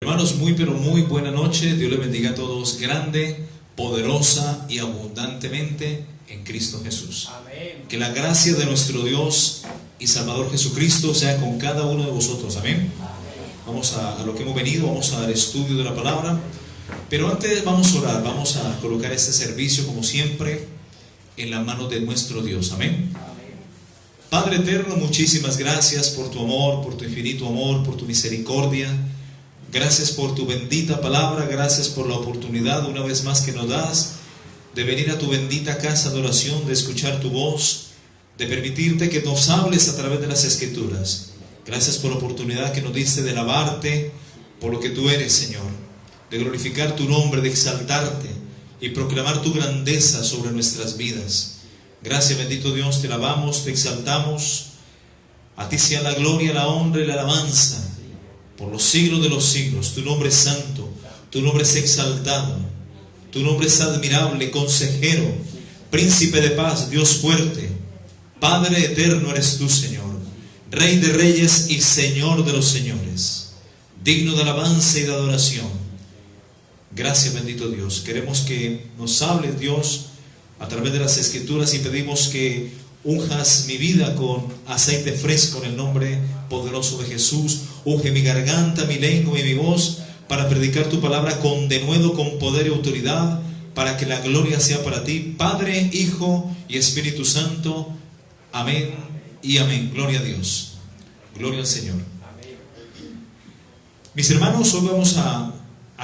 Hermanos, muy pero muy buena noche. Dios les bendiga a todos grande, poderosa y abundantemente en Cristo Jesús. Amén. Que la gracia de nuestro Dios y Salvador Jesucristo sea con cada uno de vosotros. Amén. Vamos a lo que hemos venido, vamos a dar estudio de la palabra. Pero antes vamos a orar, vamos a colocar este servicio como siempre en la mano de nuestro Dios. Amén. Padre eterno, muchísimas gracias por tu amor, por tu infinito amor, por tu misericordia. Gracias por tu bendita palabra, gracias por la oportunidad una vez más que nos das de venir a tu bendita casa de oración, de escuchar tu voz, de permitirte que nos hables a través de las Escrituras. Gracias por la oportunidad que nos diste de alabarte por lo que tú eres, Señor, de glorificar tu nombre, de exaltarte y proclamar tu grandeza sobre nuestras vidas. Gracias, bendito Dios, te alabamos, te exaltamos. A ti sea la gloria, la honra y la alabanza por los siglos de los siglos. Tu nombre es santo, tu nombre es exaltado, tu nombre es admirable, consejero, príncipe de paz, Dios fuerte, Padre eterno eres tú, Señor, Rey de reyes y Señor de los señores, digno de alabanza y de adoración. Gracias, bendito Dios. Queremos que nos hables, Dios, a través de las Escrituras, y pedimos que unjas mi vida con aceite fresco en el nombre poderoso de Jesús. Unge mi garganta, mi lengua y mi voz para predicar tu palabra con denuedo, con poder y autoridad, para que la gloria sea para ti, Padre, Hijo y Espíritu Santo. Amén y amén. Gloria a Dios. Gloria al Señor. Mis hermanos, hoy vamos a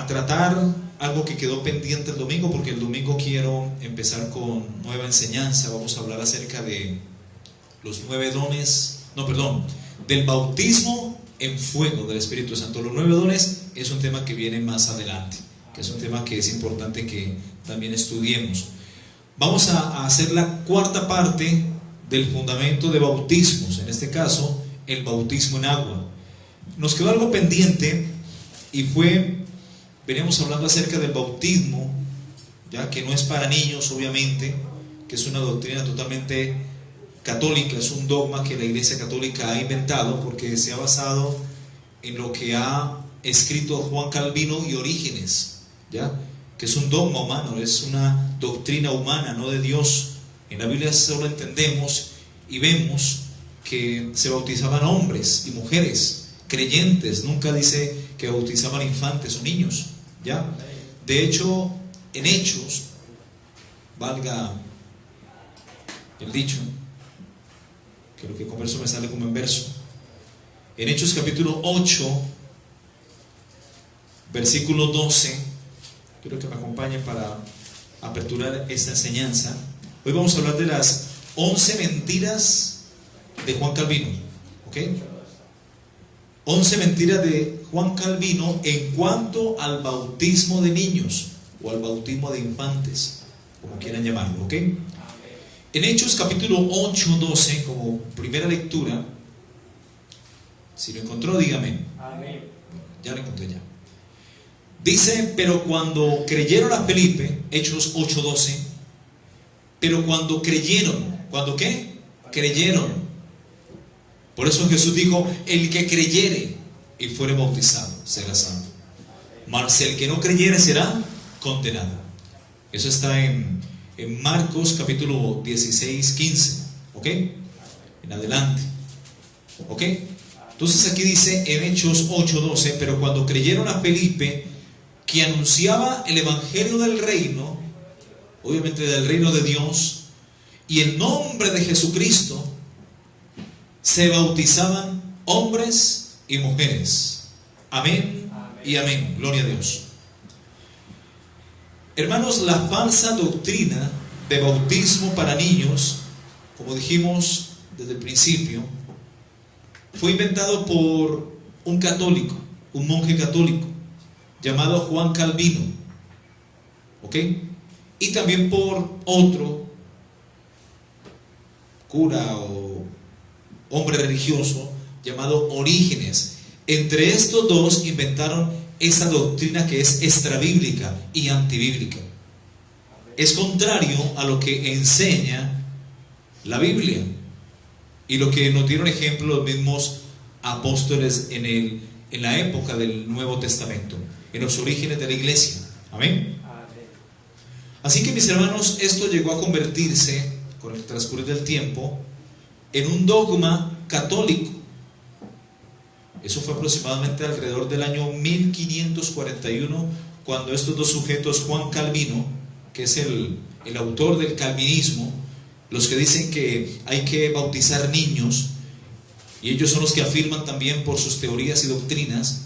tratar algo que quedó pendiente el domingo, porque el domingo quiero empezar con nueva enseñanza. Vamos a hablar acerca de los 9 dones, del bautismo en fuego del Espíritu Santo. Los 9 dones es un tema que viene más adelante, que es un tema que es importante que también estudiemos. Vamos a hacer la cuarta parte del fundamento de bautismos, en este caso el bautismo en agua. Nos quedó algo pendiente y veníamos hablando acerca del bautismo, ya que no es para niños, obviamente, que es una doctrina totalmente católica, es un dogma que la Iglesia Católica ha inventado porque se ha basado en lo que ha escrito Juan Calvino y Orígenes, ¿ya? Que es un dogma humano, es una doctrina humana, no de Dios. En la Biblia solo entendemos y vemos que se bautizaban hombres y mujeres creyentes, nunca dice que bautizaban infantes o niños, ¿ya? De hecho, en Hechos, valga el dicho, que lo que converso me sale como en verso, en Hechos capítulo 8, versículo 12, quiero que me acompañen para aperturar esta enseñanza. Hoy vamos a hablar de las 11 mentiras de Juan Calvino, ¿ok? 11 mentiras de Juan Calvino en cuanto al bautismo de niños o al bautismo de infantes, como quieran llamarlo, ¿ok? En Hechos capítulo 8, 12, como primera lectura, si lo encontró, dígame. Amén. Ya lo encontré ya. Dice, pero cuando creyeron a Felipe, Hechos 8, 12, pero cuando creyeron, ¿cuándo qué? Creyeron. Por eso Jesús dijo, el que creyere y fuere bautizado será salvo, mas el que no creyere será condenado. Eso está en Marcos capítulo 16, 15, ¿ok? En adelante, ¿ok? Entonces aquí dice en Hechos 8, 12, pero cuando creyeron a Felipe, que anunciaba el evangelio del reino, obviamente del reino de Dios, y el nombre de Jesucristo, se bautizaban hombres y mujeres. Amén y amén. Gloria a Dios. Hermanos, la falsa doctrina de bautismo para niños, como dijimos desde el principio, fue inventado por un católico, un monje católico, llamado Juan Calvino, ¿ok? Y también por otro cura o hombre religioso llamado Orígenes. Entre estos dos inventaron esa doctrina que es extrabíblica y antibíblica. Es contrario a lo que enseña la Biblia y lo que nos dieron ejemplo los mismos apóstoles en el en la época del Nuevo Testamento, en los orígenes de la iglesia. Amén. Así que, mis hermanos, esto llegó a convertirse, con el transcurrir del tiempo, en un dogma católico. Eso fue aproximadamente alrededor del año 1541, cuando estos dos sujetos, Juan Calvino, que es el autor del calvinismo, los que dicen que hay que bautizar niños, y ellos son los que afirman también por sus teorías y doctrinas,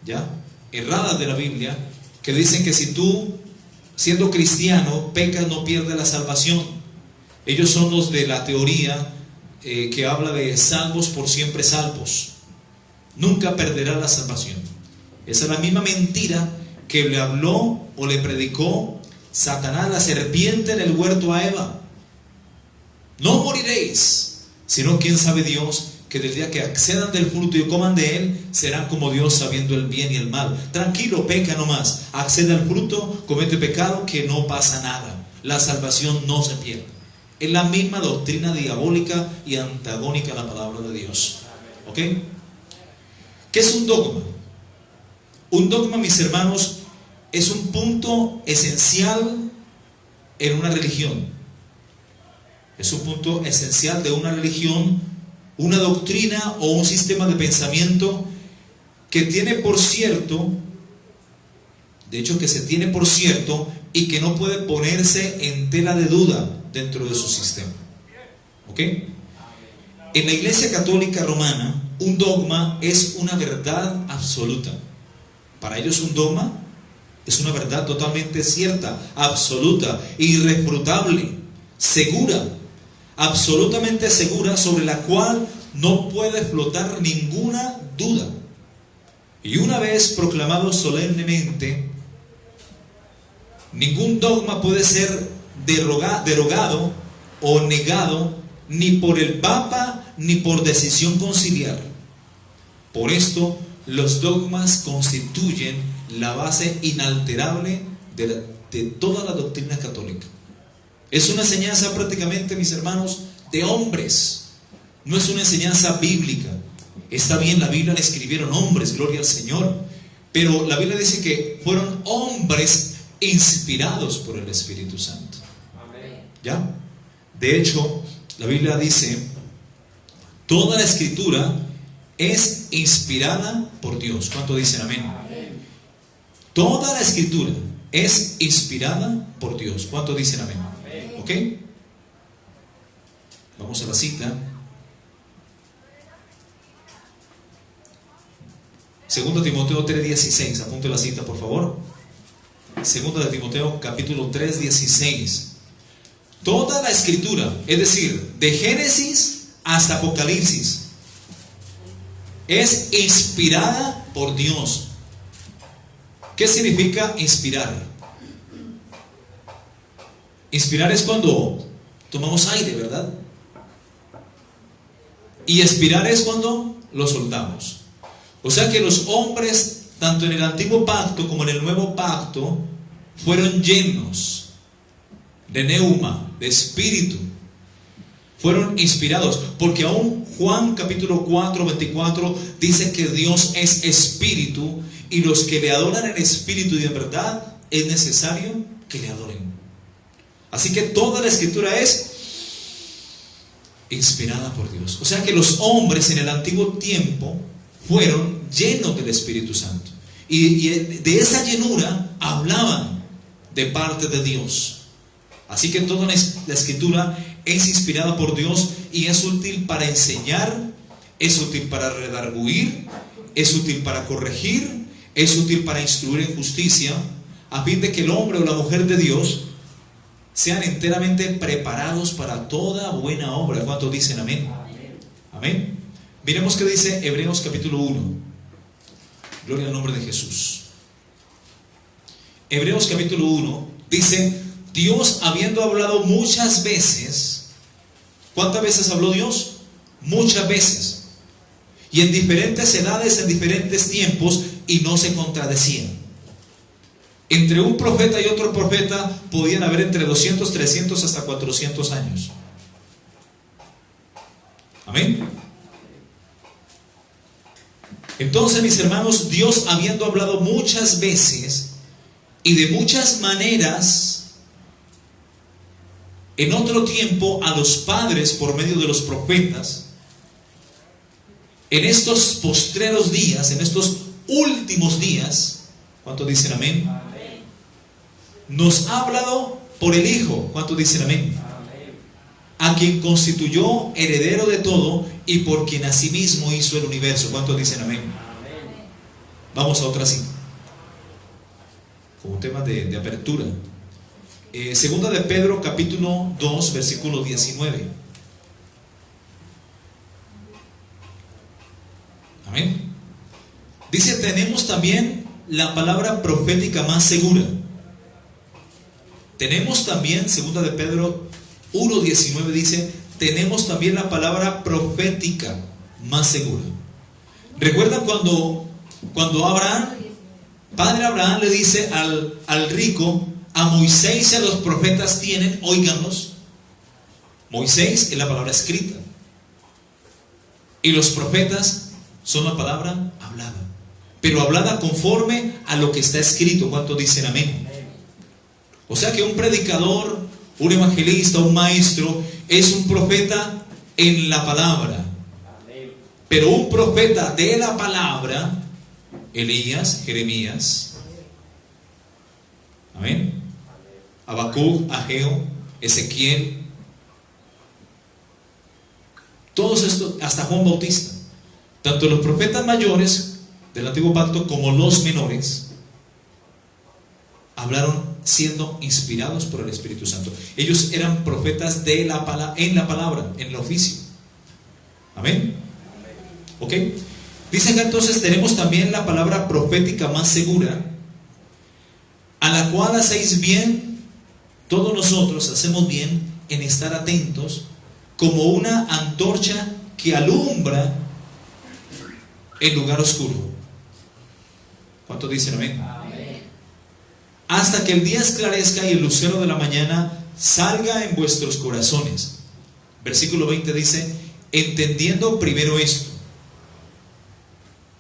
¿ya?, erradas de la Biblia, que dicen que si tú, siendo cristiano, pecas, no pierdes la salvación. Ellos son los de la teoría que habla de salvos por siempre salvos. Nunca perderá la salvación. Esa es la misma mentira que le habló o le predicó Satanás, la serpiente, en el huerto a Eva. No moriréis, sino quién sabe Dios, que del día que accedan del fruto y coman de él, serán como Dios, sabiendo el bien y el mal. Tranquilo, peca nomás, accede al fruto, comete pecado, que no pasa nada. La salvación no se pierde. Es la misma doctrina diabólica y antagónica a la palabra de Dios. ¿Ok? ¿Qué es un dogma? Un dogma, mis hermanos, es un punto esencial en una religión. Es un punto esencial de una religión, una doctrina o un sistema de pensamiento que tiene por cierto, de hecho que se tiene por cierto, y que no puede ponerse en tela de duda dentro de su sistema. ¿Ok? En la Iglesia Católica Romana, un dogma es una verdad absoluta. Para ellos un dogma es una verdad totalmente cierta, absoluta, irrefutable, segura, absolutamente segura, sobre la cual no puede flotar ninguna duda. Y una vez proclamado solemnemente, ningún dogma puede ser derogado o negado ni por el Papa ni por decisión conciliar. Por esto, los dogmas constituyen la base inalterable de toda la doctrina católica. Es una enseñanza prácticamente, mis hermanos, de hombres. No es una enseñanza bíblica. Está bien, la Biblia la escribieron hombres, gloria al Señor, pero la Biblia dice que fueron hombres inspirados por el Espíritu Santo. ¿Ya? De hecho, la Biblia dice: toda la escritura es inspirada por Dios. ¿Cuánto dicen amén? Toda la escritura es inspirada por Dios. ¿Cuánto dicen amén? ¿Ok? Vamos a la cita. 2 Timoteo 3:16. Apunte la cita, por favor. 2 Timoteo capítulo 3:16. Toda la escritura, es decir, de Génesis hasta Apocalipsis, es inspirada por Dios. ¿Qué significa inspirar? Inspirar es cuando tomamos aire, ¿verdad? Y expirar es cuando lo soltamos. O sea que los hombres, tanto en el antiguo pacto como en el nuevo pacto, fueron llenos de neuma, de espíritu. Fueron inspirados, porque aún Juan capítulo 4:24 dice que Dios es espíritu, y los que le adoran en espíritu y en verdad es necesario que le adoren. Así que toda la escritura es inspirada por Dios. O sea que los hombres en el antiguo tiempo fueron llenos del Espíritu Santo, y de esa llenura hablaban de parte de Dios. Así que toda la escritura es inspirada por Dios y es útil para enseñar, es útil para redarguir, es útil para corregir, es útil para instruir en justicia, a fin de que el hombre o la mujer de Dios sean enteramente preparados para toda buena obra. ¿Cuántos dicen amén? Amén. Miremos qué dice Hebreos capítulo 1. Gloria al nombre de Jesús. Hebreos capítulo 1 dice: Dios, habiendo hablado muchas veces. ¿Cuántas veces habló Dios? Muchas veces. Y en diferentes edades, en diferentes tiempos, y no se contradecían. Entre un profeta y otro profeta podían haber entre 200, 300 hasta 400 años. Amén. Entonces, mis hermanos, Dios, habiendo hablado muchas veces y de muchas maneras en otro tiempo a los padres por medio de los profetas, en estos postreros días, en estos últimos días, ¿cuántos dicen amén? Nos ha hablado por el Hijo, ¿cuántos dicen amén? A quien constituyó heredero de todo y por quien asimismo hizo el universo, ¿cuántos dicen amén? Vamos a otra cita, como tema de apertura. Segunda de Pedro, capítulo 2, versículo 19. Amén. Dice, tenemos también la palabra profética más segura. Tenemos también, segunda de Pedro 1, 19 dice, tenemos también la palabra profética más segura. ¿Recuerdan cuando Abraham, padre Abraham, le dice al rico, a Moisés y a los profetas tienen, óiganlos? Moisés es la palabra escrita y los profetas son la palabra hablada, pero hablada conforme a lo que está escrito. ¿Cuántos dicen amén? O sea que un predicador, un evangelista, un maestro es un profeta en la palabra, pero un profeta de la palabra, Elías, Jeremías, amén, Habacuc, Ageo, Ezequiel, todos estos, hasta Juan Bautista, tanto los profetas mayores del antiguo pacto como los menores, hablaron siendo inspirados por el Espíritu Santo. Ellos eran profetas en la palabra, en el oficio. Amén. ¿Ok? Dicen que entonces tenemos también la palabra profética más segura, a la cual hacéis bien, todos nosotros hacemos bien en estar atentos como una antorcha que alumbra el lugar oscuro. ¿Cuántos dicen amén? Amén. Hasta que el día esclarezca y el lucero de la mañana salga en vuestros corazones. Versículo 20 dice, entendiendo primero esto.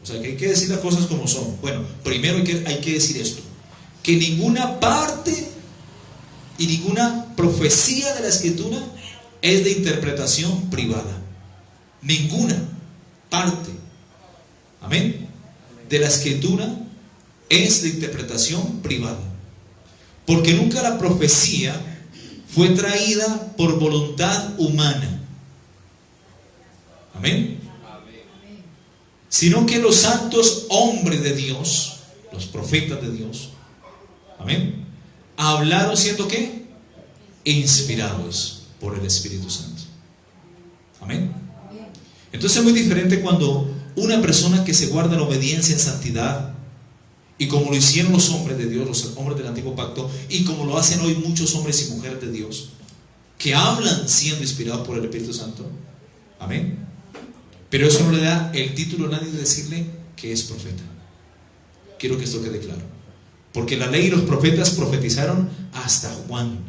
O sea que hay que decir las cosas como son. Bueno, primero hay que decir esto, que ninguna parte y ninguna profecía de la Escritura es de interpretación privada. Ninguna parte, amén, de la Escritura es de interpretación privada, porque nunca la profecía fue traída por voluntad humana, amén, sino que los santos hombres de Dios, los profetas de Dios, amén, hablaron siendo ¿qué? Inspirados por el Espíritu Santo. Amén. Entonces es muy diferente cuando una persona que se guarda en obediencia, en santidad, y como lo hicieron los hombres de Dios, los hombres del antiguo pacto, y como lo hacen hoy muchos hombres y mujeres de Dios, que hablan siendo inspirados por el Espíritu Santo. Amén. Pero eso no le da el título a nadie de decirle que es profeta. Quiero que esto quede claro, porque la ley y los profetas profetizaron hasta Juan.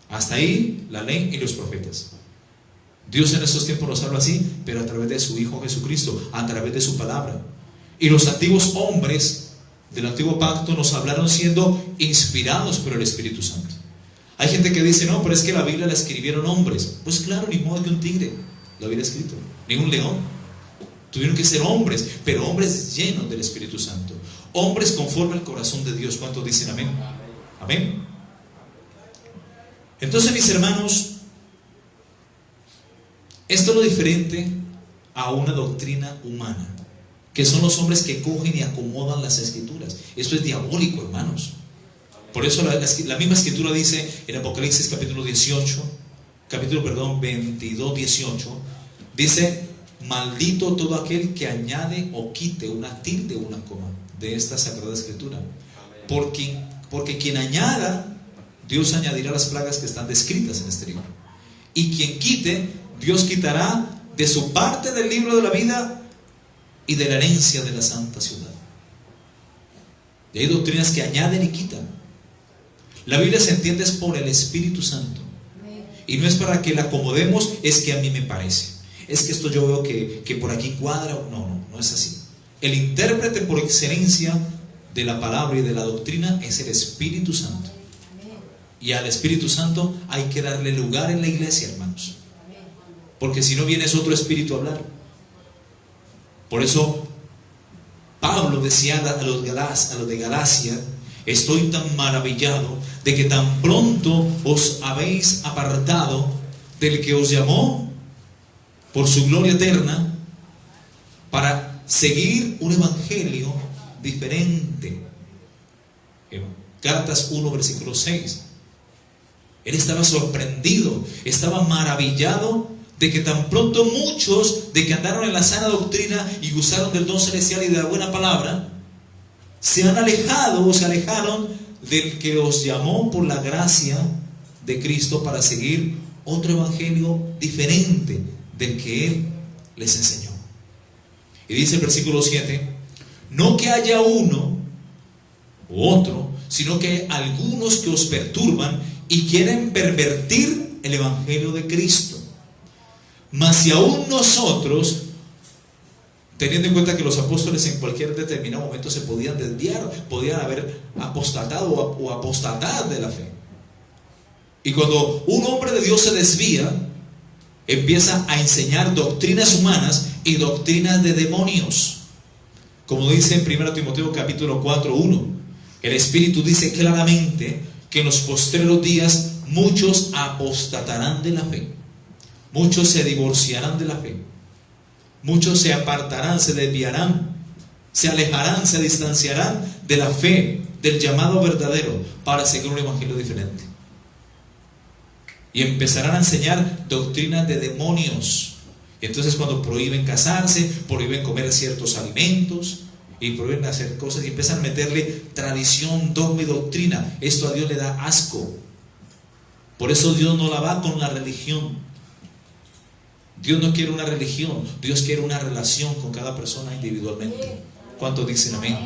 Hasta ahí la ley y los profetas. Dios en estos tiempos nos habla así, pero a través de su Hijo Jesucristo, a través de su palabra. Y los antiguos hombres del antiguo pacto nos hablaron siendo inspirados por el Espíritu Santo. Hay gente que dice, no, pero es que la Biblia la escribieron hombres. Pues claro, ni modo que un tigre lo hubiera escrito, ni un león. Tuvieron que ser hombres, pero hombres llenos del Espíritu Santo, hombres conforme al corazón de Dios. ¿Cuántos dicen amén? Amén. Entonces, mis hermanos, esto es lo diferente a una doctrina humana, que son los hombres que cogen y acomodan las escrituras. Esto es diabólico, hermanos. Por eso la misma escritura dice en Apocalipsis capítulo 22, 18, dice, maldito todo aquel que añade o quite una tilde o una coma de esta sagrada escritura. Porque quien añada, Dios añadirá las plagas que están descritas en este libro. Y quien quite, Dios quitará de su parte del libro de la vida y de la herencia de la santa ciudad. Y hay doctrinas que añaden y quitan. La Biblia se entiende es por el Espíritu Santo. Y no es para que la acomodemos, es que a mí me parece. Es que esto yo veo que por aquí cuadra. No es así. el intérprete por excelencia de la palabra y de la doctrina es el Espíritu Santo. Y al Espíritu Santo hay que darle lugar en la iglesia, hermanos, porque si no viene es otro espíritu a hablar. Por eso Pablo decía a los de Galacia: estoy tan maravillado de que tan pronto os habéis apartado del que os llamó por su gloria eterna para seguir un evangelio diferente. Gálatas 1 versículo 6. Él estaba sorprendido, estaba maravillado de que tan pronto muchos de que andaron en la sana doctrina y usaron del don celestial y de la buena palabra se han alejado o se alejaron del que os llamó por la gracia de Cristo para seguir otro evangelio diferente del que Él les enseñó. Y dice el versículo 7: no que haya uno u otro, sino que hay algunos que os perturban y quieren pervertir el evangelio de Cristo. Mas si aún nosotros, teniendo en cuenta que los apóstoles en cualquier determinado momento se podían desviar, podían haber apostatado o apostatar de la fe. Y cuando un hombre de Dios se desvía, empieza a enseñar doctrinas humanas y doctrinas de demonios. Como dice en 1 Timoteo capítulo 4:1, el Espíritu dice claramente que en los postreros días muchos apostatarán de la fe, muchos se divorciarán de la fe, muchos se apartarán, se desviarán, se alejarán, se distanciarán de la fe, del llamado verdadero, para seguir un evangelio diferente. Y empezarán a enseñar doctrinas de demonios. Y entonces cuando prohíben casarse, prohíben comer ciertos alimentos y prohíben hacer cosas y empiezan a meterle tradición, dogma y doctrina, esto a Dios le da asco. Por eso Dios no la va con la religión. Dios no quiere una religión, Dios quiere una relación con cada persona individualmente. ¿Cuántos dicen amén?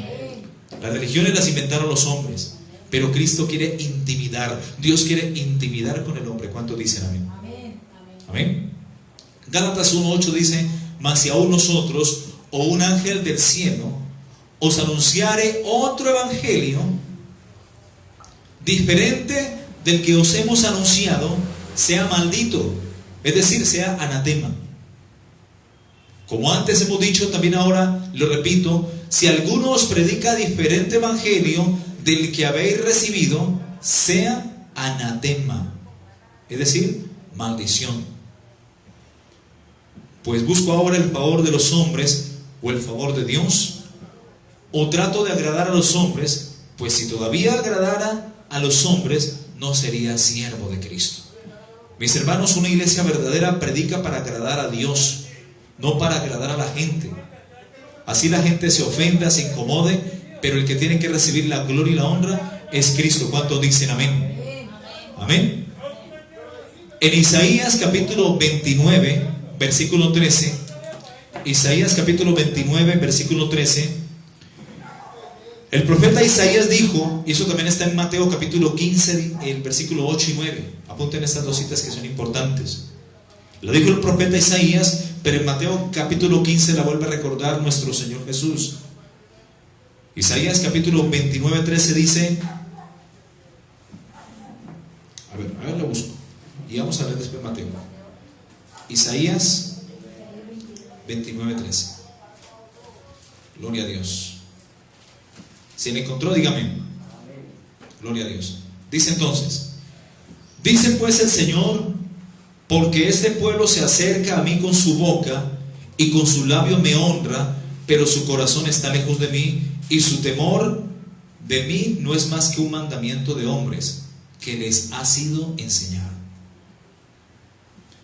Las religiones las inventaron los hombres, pero Cristo quiere intimidar. Dios quiere intimidar con el hombre. ¿Cuántos dicen amén? Amén. Gálatas 1:8 dice: mas si aún nosotros o un ángel del cielo os anunciare otro evangelio diferente del que os hemos anunciado, sea maldito, es decir, sea anatema. Como antes hemos dicho, también ahora lo repito: si alguno os predica diferente evangelio del que habéis recibido, sea anatema, es decir, maldición. Pues busco ahora el favor de los hombres o el favor de Dios, o trato de agradar a los hombres, pues si todavía agradara a los hombres, no sería siervo de Cristo. Mis hermanos, una iglesia verdadera predica para agradar a Dios, no para agradar a la gente. Así la gente se ofenda, se incomode, pero el que tiene que recibir la gloria y la honra es Cristo. ¿Cuántos dicen amén? Amén. En Isaías capítulo 29, versículo 13, Isaías capítulo 29, versículo 13, el profeta Isaías dijo, y eso también está en Mateo capítulo 15, el versículo 8 y 9. Apunten estas dos citas que son importantes. Lo dijo el profeta Isaías, pero en Mateo capítulo 15 la vuelve a recordar nuestro Señor Jesús. Isaías capítulo 29, 13 dice, a ver, lo busco y vamos a ver después Mateo. Isaías 29, 13. Gloria a Dios. Si le encontró, dígame. Gloria a Dios. Dice entonces: dice pues el Señor, porque este pueblo se acerca a mí con su boca y con su labio me honra, pero su corazón está lejos de mí, y su temor de mí no es más que un mandamiento de hombres que les ha sido enseñado.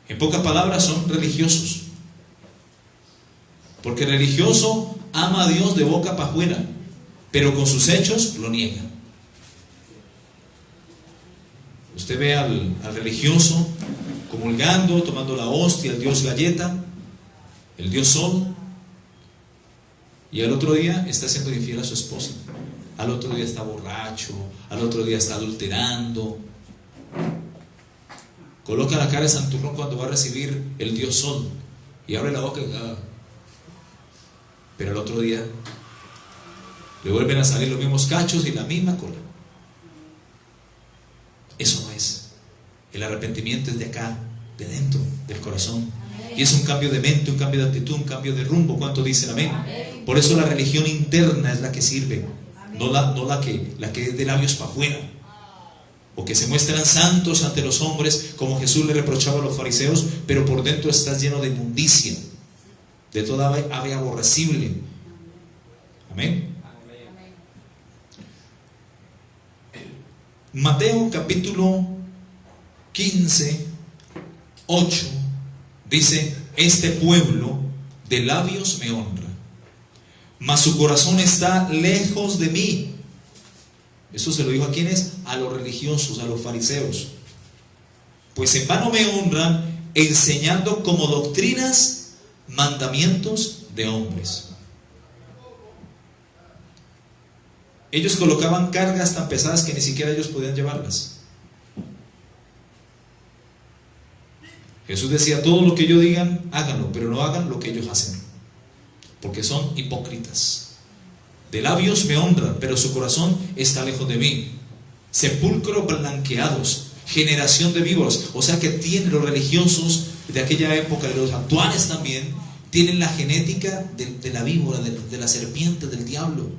En pocas palabras, son religiosos, porque el religioso ama a Dios de boca para afuera, pero con sus hechos lo niega. Usted ve al religioso comulgando, tomando la hostia, el dios galleta, el dios sol, y al otro día está siendo infiel a su esposa, al otro día está borracho, al otro día está adulterando, coloca la cara de santurrón cuando va a recibir el dios sol y abre la boca y pero el otro día le vuelven a salir los mismos cachos y la misma cola. Eso no es. El arrepentimiento es de acá, de dentro del corazón. Y es un cambio de mente, un cambio de actitud, un cambio de rumbo. ¿Cuántos dicen amén? Por eso la religión interna es la que sirve, no la que es de labios para afuera, o que se muestran santos ante los hombres, como Jesús le reprochaba a los fariseos, pero por dentro estás lleno de inmundicia, de toda ave aborrecible. Amén. Mateo capítulo 15, 8 dice: este pueblo de labios me honra, mas su corazón está lejos de mí. Eso se lo dijo a quienes, a los religiosos, a los fariseos. Pues en vano me honran, enseñando como doctrinas mandamientos de hombres. Ellos colocaban cargas tan pesadas que ni siquiera ellos podían llevarlas. Jesús decía: todo lo que ellos digan, háganlo, pero no hagan lo que ellos hacen, porque son hipócritas. De labios me honran, pero su corazón está lejos de mí. Sepulcro blanqueados, generación de víboras. O sea que tienen los religiosos de aquella época y los actuales también, tienen la genética de la víbora, de la serpiente, del diablo.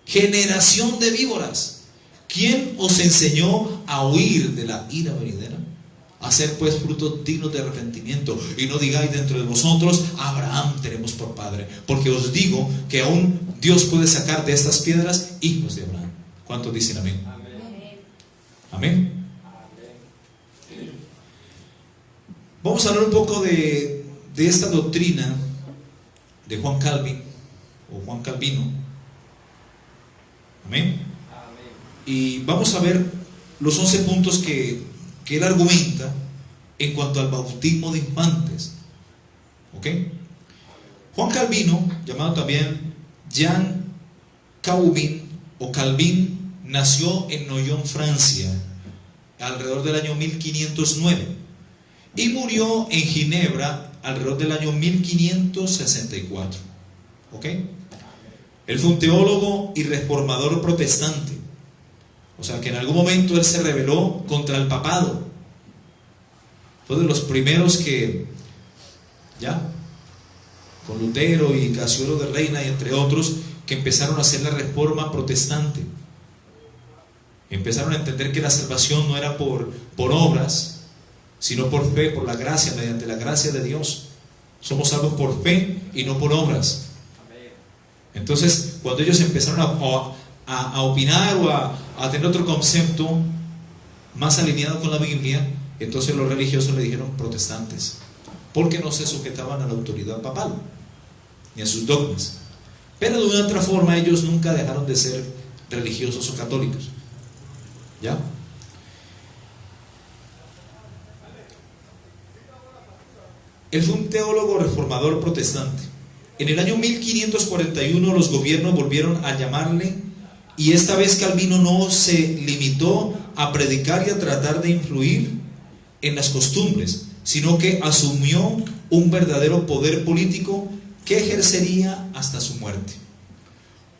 Generación de víboras. ¿Quién os enseñó a huir de la ira venidera? Hacer pues frutos dignos de arrepentimiento, y no digáis dentro de vosotros: Abraham tenemos por padre, porque os digo que aún Dios puede sacar de estas piedras hijos de Abraham. ¿Cuántos dicen amén? Amén. Vamos a hablar un poco de esta doctrina de Juan Calvin, o Juan Calvino. Amén. Y vamos a ver los 11 puntos que él argumenta en cuanto al bautismo de infantes. ¿Ok? Juan Calvino, llamado también Jean Calvin o Calvin, nació en Noyon, Francia, alrededor del año 1509, y murió en Ginebra alrededor del año 1564. ¿Ok? Él fue un teólogo y reformador protestante. O sea que en algún momento él se rebeló contra el papado. Fue de los primeros que, con Lutero y Casiodoro de Reina y entre otros, que empezaron a hacer la reforma protestante. Empezaron a entender que la salvación no era por obras, sino por fe, por la gracia, mediante la gracia de Dios. Somos salvos por fe y no por obras. Entonces, cuando ellos empezaron a opinar o a tener otro concepto más alineado con la Biblia, entonces los religiosos le dijeron protestantes, porque no se sujetaban a la autoridad papal ni a sus dogmas. Pero de una otra forma ellos nunca dejaron de ser religiosos o católicos. ¿Ya? Él fue un teólogo reformador protestante. En el año 1541 los gobiernos volvieron a llamarle, y esta vez Calvino no se limitó a predicar y a tratar de influir en las costumbres, sino que asumió un verdadero poder político que ejercería hasta su muerte.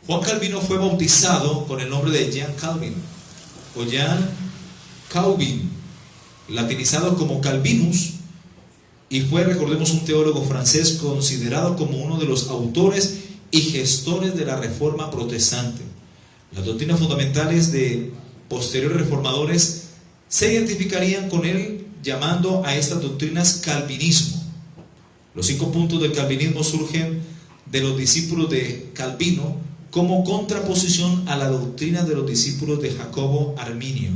Juan Calvino fue bautizado con el nombre de Jean Calvin o Jean Calvin, latinizado como Calvinus, y fue, recordemos, un teólogo francés considerado como uno de los autores y gestores de la reforma protestante. Las doctrinas fundamentales de posteriores reformadores se identificarían con él, llamando a estas doctrinas calvinismo. Los 5 puntos del calvinismo surgen de los discípulos de Calvino como contraposición a la doctrina de los discípulos de Jacobo Arminio,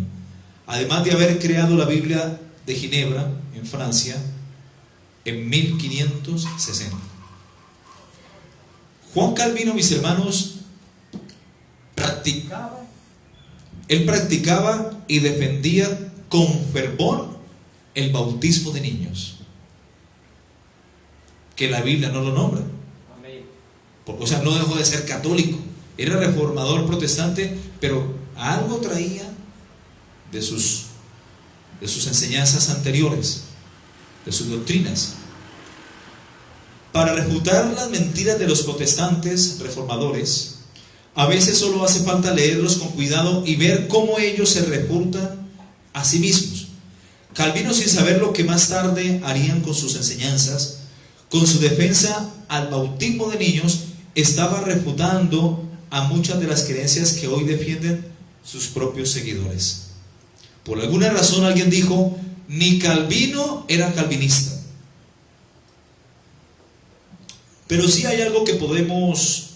además de haber creado la Biblia de Ginebra en Francia en 1560. Juan Calvino, mis hermanos, practicaba y defendía con fervor el bautismo de niños, que la Biblia no lo nombra. O sea, no dejó de ser católico, era reformador protestante, pero algo traía de sus enseñanzas anteriores, de sus doctrinas. para refutar las mentiras de los protestantes reformadores, a veces solo hace falta leerlos con cuidado y ver cómo ellos se refutan a sí mismos. Calvino, sin saber lo que más tarde harían con sus enseñanzas, con su defensa al bautismo de niños, estaba refutando a muchas de las creencias que hoy defienden sus propios seguidores. Por alguna razón alguien dijo: ni Calvino era calvinista. Pero sí hay algo que podemos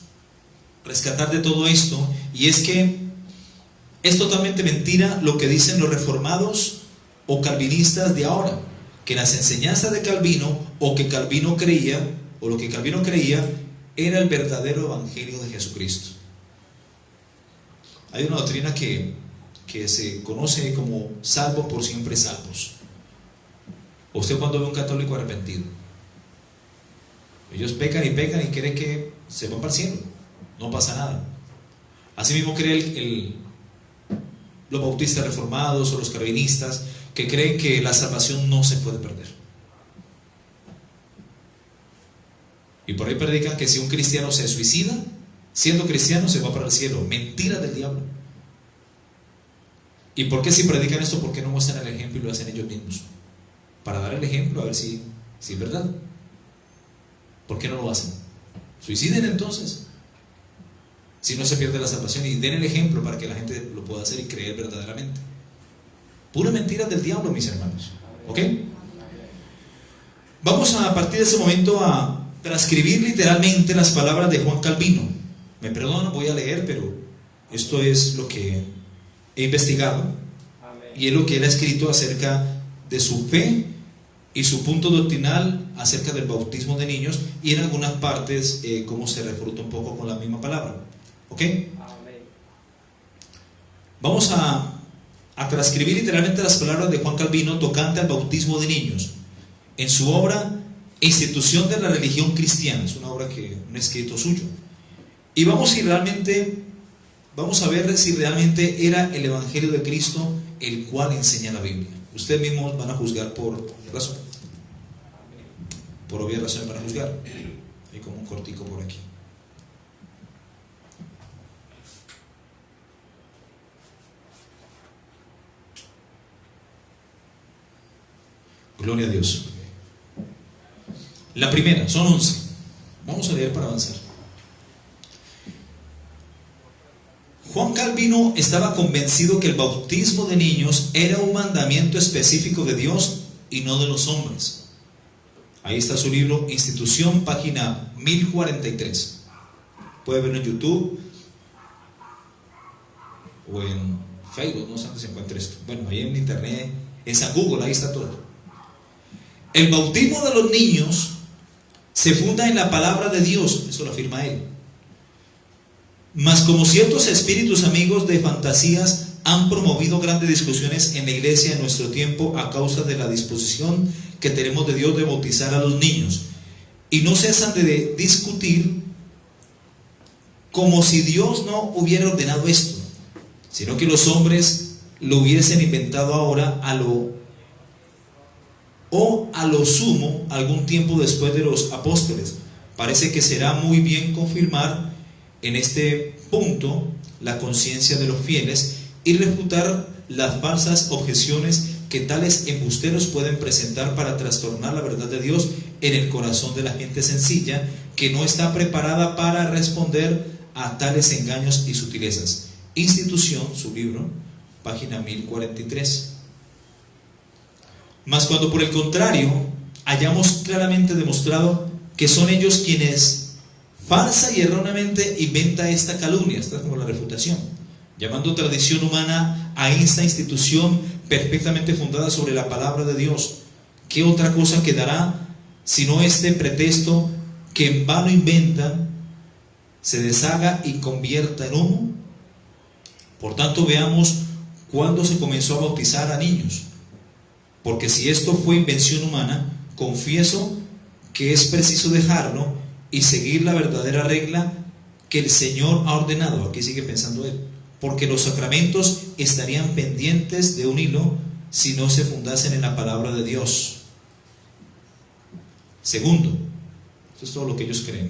rescatar de todo esto, y es que es totalmente mentira lo que dicen los reformados o calvinistas de ahora, que las enseñanzas de Calvino o que Calvino creía, o lo que Calvino creía, era el verdadero evangelio de Jesucristo. Hay una doctrina que se conoce como salvos por siempre salvos. ¿Usted cuando ve a un católico arrepentido? Ellos pecan y creen que se van para el cielo, no pasa nada. Así mismo creen los bautistas reformados o los calvinistas, que creen que la salvación no se puede perder. Y por ahí predican que si un cristiano se suicida, siendo cristiano se va para el cielo. Mentira del diablo. ¿Y por qué si predican esto? ¿Por qué no muestran el ejemplo y lo hacen ellos mismos? Para dar el ejemplo, a ver si es verdad. ¿Por qué no lo hacen? Suiciden entonces, si no se pierde la salvación, y den el ejemplo para que la gente lo pueda hacer y creer verdaderamente. Pura mentira del diablo, mis hermanos. ¿Ok? Vamos a partir de ese momento a transcribir literalmente las palabras de Juan Calvino. Me perdonan, voy a leer, pero esto es lo que he investigado y es lo que él ha escrito acerca de su fe y su punto doctrinal acerca del bautismo de niños, y en algunas partes cómo se refuta un poco con la misma palabra. ¿Ok? Vamos a transcribir literalmente las palabras de Juan Calvino tocante al bautismo de niños en su obra Institución de la Religión Cristiana. Es una obra un escrito suyo, y vamos a ver si realmente era el evangelio de Cristo el cual enseña la Biblia. Ustedes mismos van a juzgar por razón. Por obvia razón van a juzgar. Hay como un cortico por aquí. Gloria a Dios. La primera, son 11. Vamos a leer para avanzar. Juan Calvino estaba convencido que el bautismo de niños era un mandamiento específico de Dios y no de los hombres. Ahí está su libro Institución, página 1043. Puede verlo en YouTube o en Facebook, no sé dónde se encuentra esto. Bueno, ahí en internet, en San Google, ahí está todo. El bautismo de los niños se funda en la palabra de Dios, eso lo afirma él. Mas como ciertos espíritus amigos de fantasías han promovido grandes discusiones en la iglesia en nuestro tiempo a causa de la disposición que tenemos de Dios de bautizar a los niños, y no cesan de discutir como si Dios no hubiera ordenado esto, sino que los hombres lo hubiesen inventado ahora a lo sumo algún tiempo después de los apóstoles. Parece que será muy bien confirmar en este punto la conciencia de los fieles y refutar las falsas objeciones que tales embusteros pueden presentar para trastornar la verdad de Dios en el corazón de la gente sencilla que no está preparada para responder a tales engaños y sutilezas. Institución, su libro, página 1043. Mas cuando por el contrario hayamos claramente demostrado que son ellos quienes falsa y erróneamente inventa esta calumnia, esta es como la refutación, llamando tradición humana a esta institución perfectamente fundada sobre la palabra de Dios, ¿qué otra cosa quedará sino este pretexto que en vano inventan, se deshaga y convierta en humo? Por tanto, veamos cuándo se comenzó a bautizar a niños, porque si esto fue invención humana, confieso que es preciso dejarlo y seguir la verdadera regla que el Señor ha ordenado. Aquí sigue pensando él, porque los sacramentos estarían pendientes de un hilo si no se fundasen en la palabra de Dios. Segundo, Eso es todo lo que ellos creen.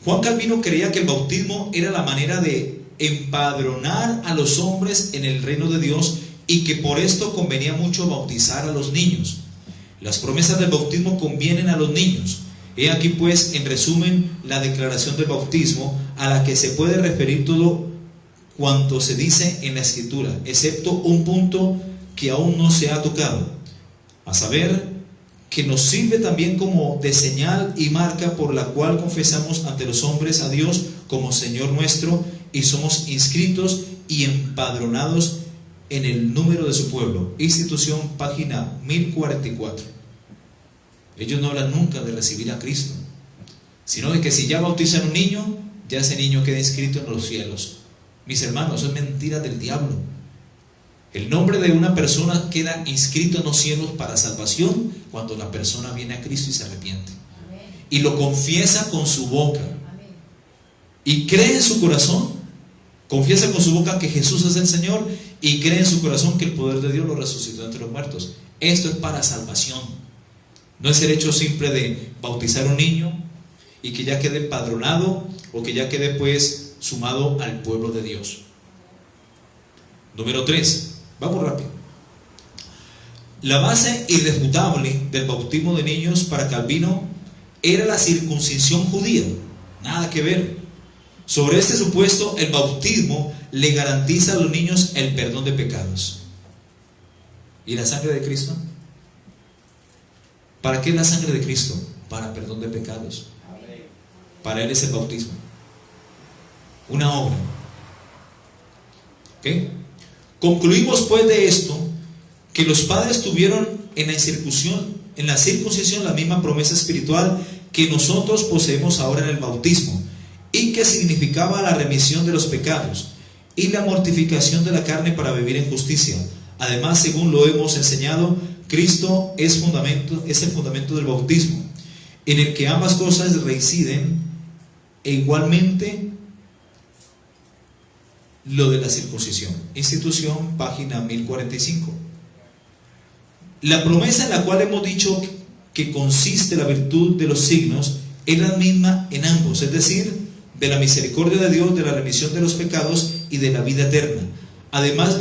Juan Calvino creía que el bautismo era la manera de empadronar a los hombres en el reino de Dios y que por esto convenía mucho bautizar a los niños. Las promesas del bautismo convienen a los niños. He aquí pues, en resumen, la declaración del bautismo a la que se puede referir todo cuanto se dice en la Escritura, excepto un punto que aún no se ha tocado, a saber, que nos sirve también como de señal y marca por la cual confesamos ante los hombres a Dios como Señor nuestro y somos inscritos y empadronados en el número de su pueblo. Institución, página 1044. Ellos no hablan nunca de recibir a Cristo, sino de que si ya bautizan a un niño, ya ese niño queda inscrito en los cielos. Mis hermanos, eso es mentira del diablo. El nombre de una persona queda inscrito en los cielos para salvación cuando la persona viene a Cristo y se arrepiente. Y lo confiesa con su boca. Y cree en su corazón. Confiesa con su boca que Jesús es el Señor y cree en su corazón que el poder de Dios lo resucitó entre los muertos. Esto es para salvación. No es el hecho simple de bautizar a un niño y que ya quede empadronado o que ya quede pues sumado al pueblo de Dios. Número 3. Vamos rápido. La base irrefutable del bautismo de niños para Calvino era la circuncisión judía. Nada que ver. Sobre este supuesto, el bautismo le garantiza a los niños el perdón de pecados. ¿Y la sangre de Cristo? ¿Para qué es la sangre de Cristo? Para perdón de pecados. Para Él es el bautismo. Una obra. ¿Ok? Concluimos pues de esto que los padres tuvieron en la circuncisión la misma promesa espiritual que nosotros poseemos ahora en el bautismo, y que significaba la remisión de los pecados y la mortificación de la carne para vivir en justicia. Además, según lo hemos enseñado, Cristo es el fundamento del bautismo, en el que ambas cosas reinciden, e igualmente lo de la circuncisión. Institución, página 1045. La promesa en la cual hemos dicho que consiste la virtud de los signos es la misma en ambos, es decir, de la misericordia de Dios, de la remisión de los pecados y de la vida eterna. Además,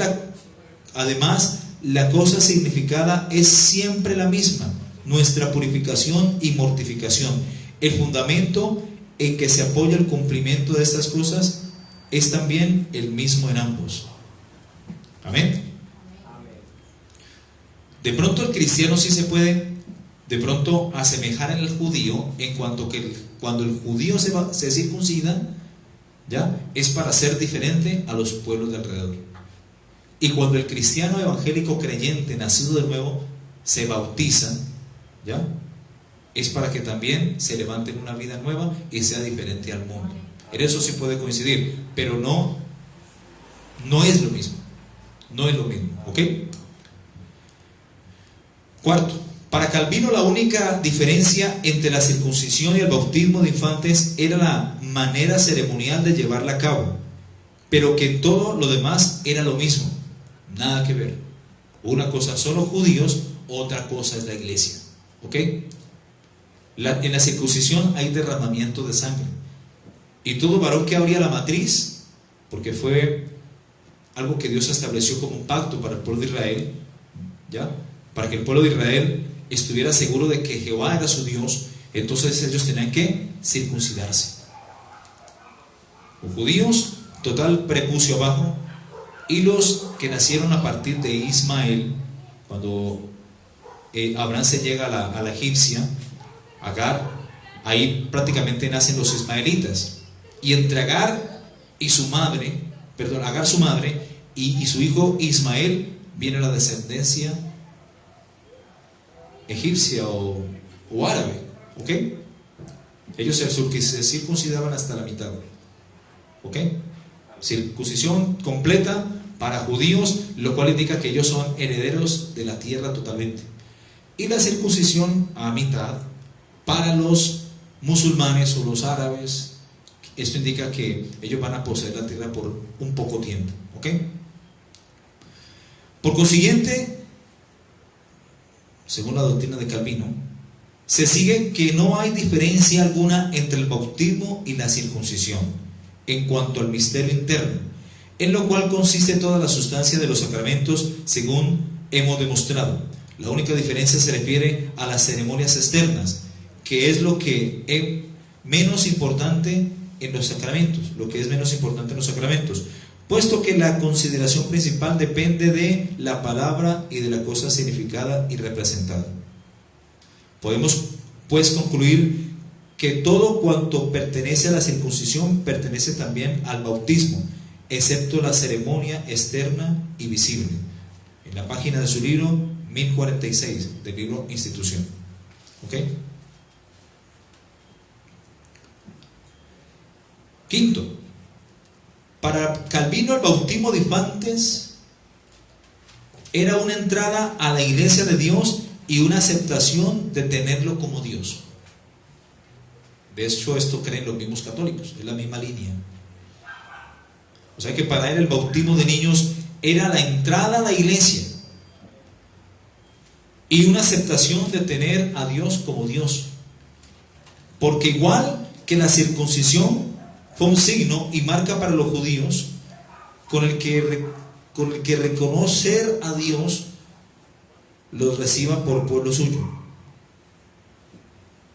la cosa significada es siempre la misma: nuestra purificación y mortificación. El fundamento en que se apoya el cumplimiento de estas cosas es también el mismo en ambos. Amén. De pronto el cristiano sí se puede de pronto asemejar en el judío, en cuanto que cuando el judío se circuncida, ¿ya? Es para ser diferente a los pueblos de alrededor. Y cuando el cristiano evangélico creyente, nacido de nuevo, se bautiza, ¿ya? Es para que también se levante en una vida nueva y sea diferente al mundo. En eso sí puede coincidir, pero no es lo mismo. No es lo mismo, ¿ok? Cuarto, para Calvino la única diferencia entre la circuncisión y el bautismo de infantes era la manera ceremonial de llevarla a cabo, pero que todo lo demás era lo mismo, nada que ver. Una cosa son los judíos, otra cosa es la iglesia, ¿ok? En la circuncisión hay derramamiento de sangre, y todo varón que abría la matriz, porque fue algo que Dios estableció como un pacto para el pueblo de Israel, ¿ya? Para que el pueblo de Israel estuviera seguro de que Jehová era su Dios, entonces ellos tenían que circuncidarse. Los judíos, total prepucio abajo, y los que nacieron a partir de Ismael, cuando Abraham se llega a la egipcia, Agar, ahí prácticamente nacen los ismaelitas. Y entre Agar su madre y su hijo Ismael viene la descendencia egipcia o árabe, ¿ok? Ellos se circuncidaban hasta la mitad, ¿ok? Circuncisión completa para judíos, lo cual indica que ellos son herederos de la tierra totalmente. Y la circuncisión a mitad para los musulmanes o los árabes. Esto indica que ellos van a poseer la tierra por un poco tiempo, ¿ok? Por consiguiente, según la doctrina de Calvino, se sigue que no hay diferencia alguna entre el bautismo y la circuncisión en cuanto al misterio interno, en lo cual consiste toda la sustancia de los sacramentos, según hemos demostrado. La única diferencia se refiere a las ceremonias externas, que es lo que es menos importante en los sacramentos, puesto que la consideración principal depende de la palabra y de la cosa significada y representada. Podemos pues concluir que todo cuanto pertenece a la circuncisión pertenece también al bautismo, excepto la ceremonia externa y visible. En la página de su libro 1046 del libro Institución. ¿Ok? Quinto, para Calvino el bautismo de infantes era una entrada a la iglesia de Dios y una aceptación de tenerlo como Dios. De hecho, esto creen los mismos católicos, es la misma línea. O sea que para él el bautismo de niños era la entrada a la iglesia y una aceptación de tener a Dios como Dios. Porque igual que la circuncisión fue un signo y marca para los judíos con el que reconocer a Dios los reciba por pueblo suyo,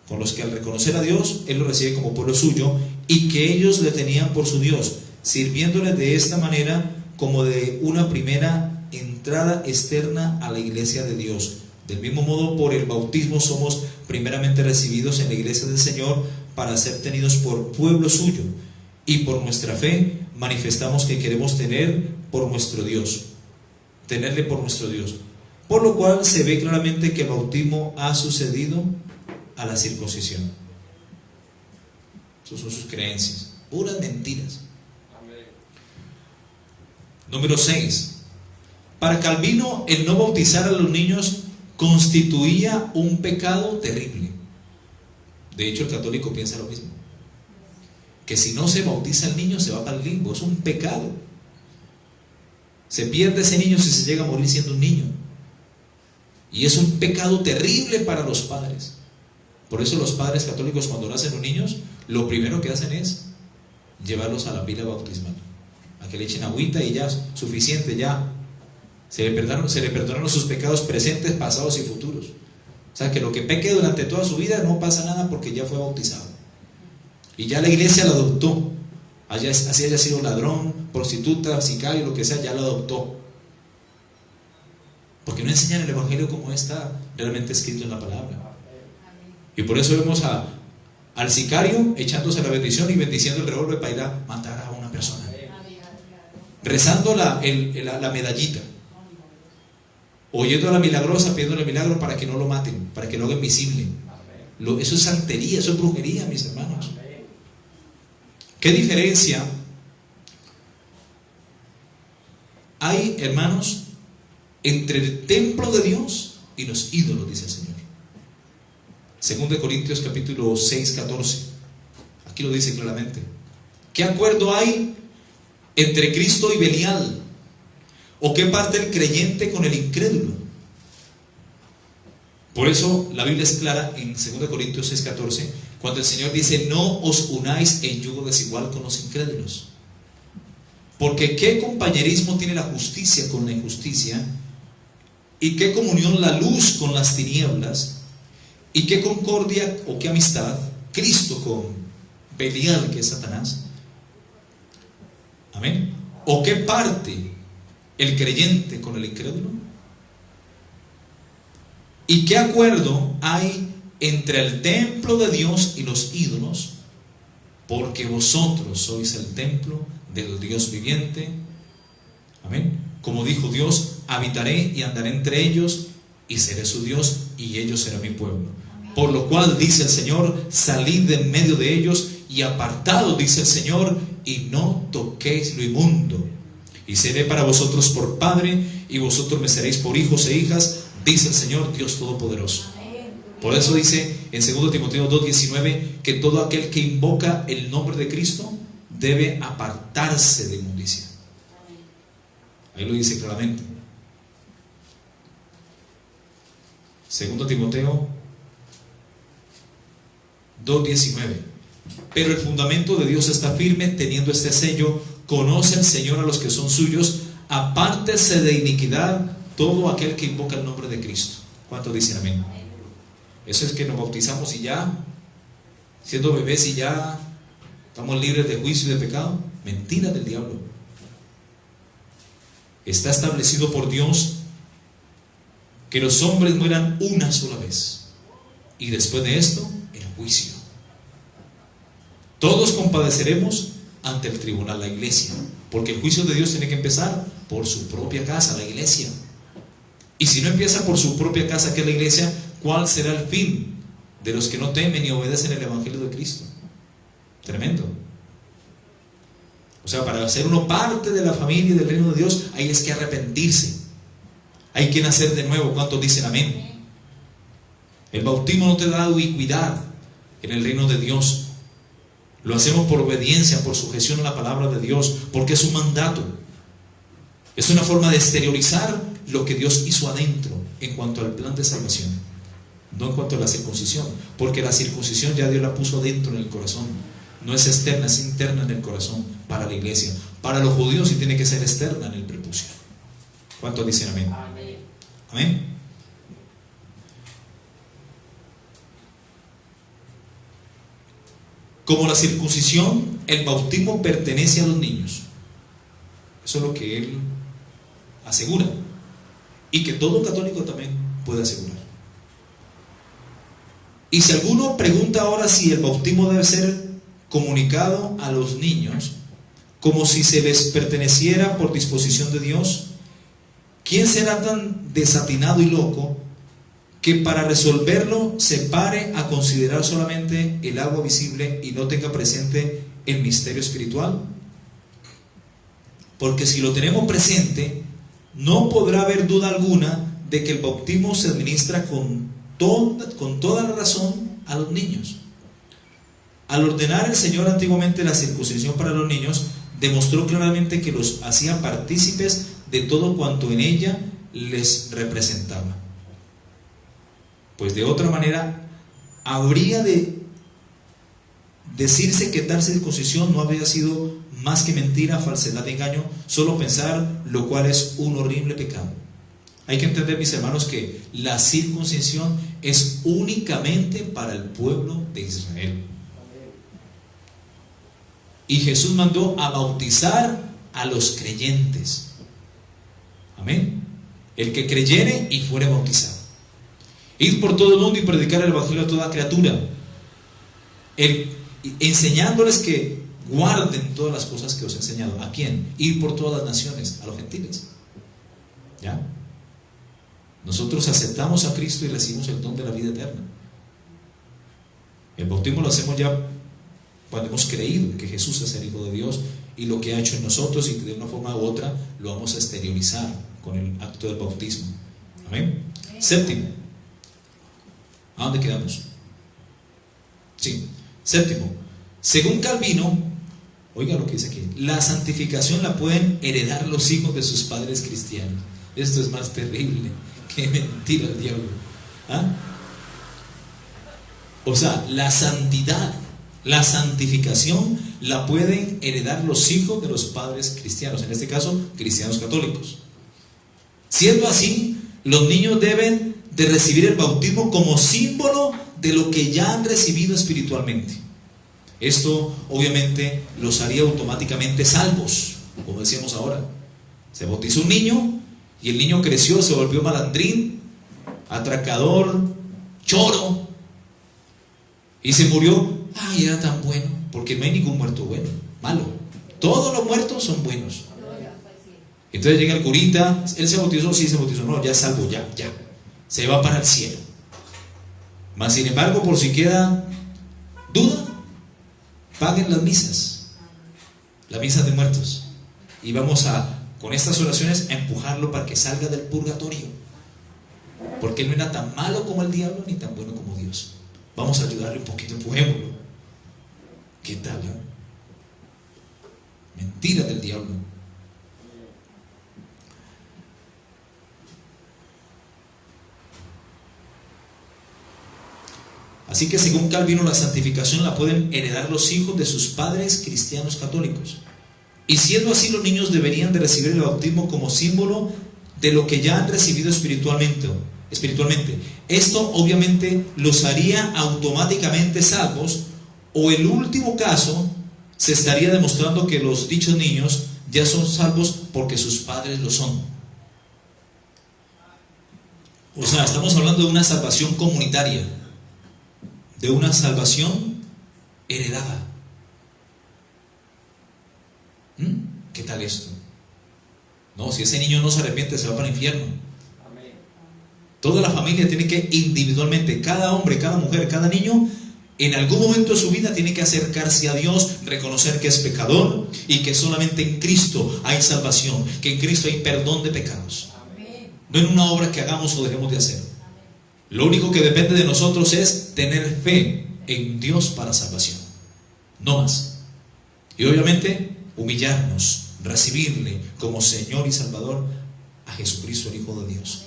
con los que al reconocer a Dios Él los recibe como pueblo suyo, y que ellos le tenían por su Dios, sirviéndoles de esta manera como de una primera entrada externa a la iglesia de Dios. Del mismo modo, por el bautismo somos primeramente recibidos en la iglesia del Señor para ser tenidos por pueblo suyo, y por nuestra fe manifestamos que queremos tenerle por nuestro Dios. Por lo cual se ve claramente que el bautismo ha sucedido a la circuncisión. Esas son sus creencias, puras mentiras. Número 6. Para Calvino, el no bautizar a los niños constituía un pecado terrible. De hecho, el católico piensa lo mismo, que si no se bautiza al niño se va para el limbo, es un pecado. Se pierde ese niño si se llega a morir siendo un niño. Y es un pecado terrible para los padres. Por eso los padres católicos, cuando nacen los niños, lo primero que hacen es llevarlos a la pila bautismal, a que le echen agüita y ya, suficiente, ya se le perdonaron sus pecados presentes, pasados y futuros. O sea, que lo que peque durante toda su vida no pasa nada porque ya fue bautizado. Y ya la iglesia lo adoptó. Así haya sido ladrón, prostituta, sicario, lo que sea, ya lo adoptó. Porque no enseñan el evangelio como está realmente escrito en la palabra. Y por eso vemos al sicario echándose la bendición y bendiciendo el revólver para ir a matar a una persona, rezando la medallita, oyendo a la milagrosa, pidiéndole milagro para que no lo maten, para que lo hagan visible. Eso es santería, eso es brujería, mis hermanos. ¿Qué diferencia hay, hermanos, entre el templo de Dios y los ídolos? Dice el Señor. 2 Corintios capítulo 6, 14. Aquí lo dice claramente. ¿Qué acuerdo hay entre Cristo y Belial? ¿O qué parte el creyente con el incrédulo? Por eso la Biblia es clara en 2 Corintios 6, 14, cuando el Señor dice: no os unáis en yugo desigual con los incrédulos. Porque ¿qué compañerismo tiene la justicia con la injusticia? ¿Y qué comunión la luz con las tinieblas? ¿Y qué concordia o qué amistad Cristo con Belial, que es Satanás? Amén. ¿O qué parte el creyente con el incrédulo? ¿Y qué acuerdo hay entre el templo de Dios y los ídolos? Porque vosotros sois el templo del Dios viviente. Amén. Como dijo Dios: habitaré y andaré entre ellos, y seré su Dios, y ellos serán mi pueblo. Por lo cual dice el Señor: salid de en medio de ellos y apartados, dice el Señor, y no toquéis lo inmundo. Y seré para vosotros por padre, y vosotros me seréis por hijos e hijas, dice el Señor Dios Todopoderoso. Por eso dice en 2 Timoteo 2:19 que todo aquel que invoca el nombre de Cristo debe apartarse de inmundicia. Ahí lo dice claramente. 2 Timoteo 2:19. Pero el fundamento de Dios está firme, teniendo este sello: conoce el Señor a los que son suyos, apártese de iniquidad todo aquel que invoca el nombre de Cristo. ¿Cuántos dicen amén? Eso es que nos bautizamos y ya, siendo bebés y ya estamos libres de juicio y de pecado. Mentira del diablo. Está establecido por Dios que los hombres mueran una sola vez, y después de esto, el juicio. Todos compadeceremos ante el tribunal, la iglesia, porque el juicio de Dios tiene que empezar por su propia casa, la iglesia. Y si no empieza por su propia casa, que es la iglesia, ¿cuál será el fin de los que no temen y obedecen el evangelio de Cristo? Tremendo. O sea, para ser uno parte de la familia del reino de Dios, hay es que arrepentirse, hay que nacer de nuevo. ¿Cuántos dicen amén? El bautismo no te da ubicuidad en el reino de Dios. Lo hacemos por obediencia, por sujeción a la palabra de Dios, porque es un mandato. Es una forma de exteriorizar lo que Dios hizo adentro en cuanto al plan de salvación, no en cuanto a la circuncisión, porque la circuncisión ya Dios la puso adentro en el corazón. No es externa, es interna en el corazón para la iglesia. Para los judíos sí tiene que ser externa en el prepucio. ¿Cuántos dicen amén? Amén. Amén. Como la circuncisión, el bautismo pertenece a los niños. Eso es lo que él asegura, y que todo católico también puede asegurar. Y si alguno pregunta ahora si el bautismo debe ser comunicado a los niños como si se les perteneciera por disposición de Dios, ¿quién será tan desatinado y loco que para resolverlo se pare a considerar solamente el agua visible y no tenga presente el misterio espiritual? Porque si lo tenemos presente, no podrá haber duda alguna de que el bautismo se administra con toda la razón a los niños. Al ordenar el Señor antiguamente la circuncisión para los niños, demostró claramente que los hacía partícipes de todo cuanto en ella les representaba. Pues de otra manera, habría de decirse que tal circuncisión no habría sido más que mentira, falsedad, engaño, solo pensar, lo cual es un horrible pecado. Hay que entender, mis hermanos, que la circuncisión es únicamente para el pueblo de Israel. Y Jesús mandó a bautizar a los creyentes. Amén. El que creyere y fuere bautizado. Ir por todo el mundo y predicar el evangelio a toda criatura, enseñándoles que guarden todas las cosas que os he enseñado. ¿A quién? Ir por todas las naciones, a los gentiles. ¿Ya? Nosotros aceptamos a Cristo y recibimos el don de la vida eterna. El bautismo lo hacemos ya cuando hemos creído que Jesús es el Hijo de Dios y lo que ha hecho en nosotros, y que de una forma u otra lo vamos a exteriorizar con el acto del bautismo. Amén. Séptimo. ¿A dónde quedamos? Sí. Séptimo. Según Calvino, oiga lo que dice aquí: la santificación la pueden heredar los hijos de sus padres cristianos. Esto es más terrible que mentira el diablo. ¿Ah? O sea, la santidad, la santificación la pueden heredar los hijos de los padres cristianos, en este caso cristianos católicos. Siendo así, los niños deben de recibir el bautismo como símbolo de lo que ya han recibido espiritualmente. Esto obviamente los haría automáticamente salvos, como decíamos ahora. Se bautizó un niño y el niño creció, se volvió malandrín, atracador, choro, y se murió. Ay, era tan bueno, porque no hay ningún muerto bueno, malo. Todos los muertos son buenos. Entonces llega el curita, él se bautizó, sí se bautizó, no, ya es salvo, ya, se va para el cielo. Mas sin embargo, por si queda duda, paguen las misas de muertos, y vamos a, con estas oraciones, a empujarlo para que salga del purgatorio, porque él no era tan malo como el diablo ni tan bueno como Dios. Vamos a ayudarle un poquito, empujémoslo. ¿Qué tal? Mentira del diablo. Así que según Calvino, la santificación la pueden heredar los hijos de sus padres cristianos católicos. Y siendo así, los niños deberían de recibir el bautismo como símbolo de lo que ya han recibido espiritualmente. Esto obviamente los haría automáticamente salvos, o en último caso se estaría demostrando que los dichos niños ya son salvos porque sus padres lo son. O sea, estamos hablando de una salvación comunitaria, de una salvación heredada. ¿Qué tal esto? No, si ese niño no se arrepiente, se va para el infierno. Toda la familia tiene que individualmente, cada hombre, cada mujer, cada niño, en algún momento de su vida tiene que acercarse a Dios, reconocer que es pecador y que solamente en Cristo hay salvación, que en Cristo hay perdón de pecados. No en una obra que hagamos o dejemos de hacer. Lo único que depende de nosotros es tener fe en Dios para salvación, no más. Y obviamente humillarnos, recibirle como Señor y Salvador a Jesucristo, el Hijo de Dios.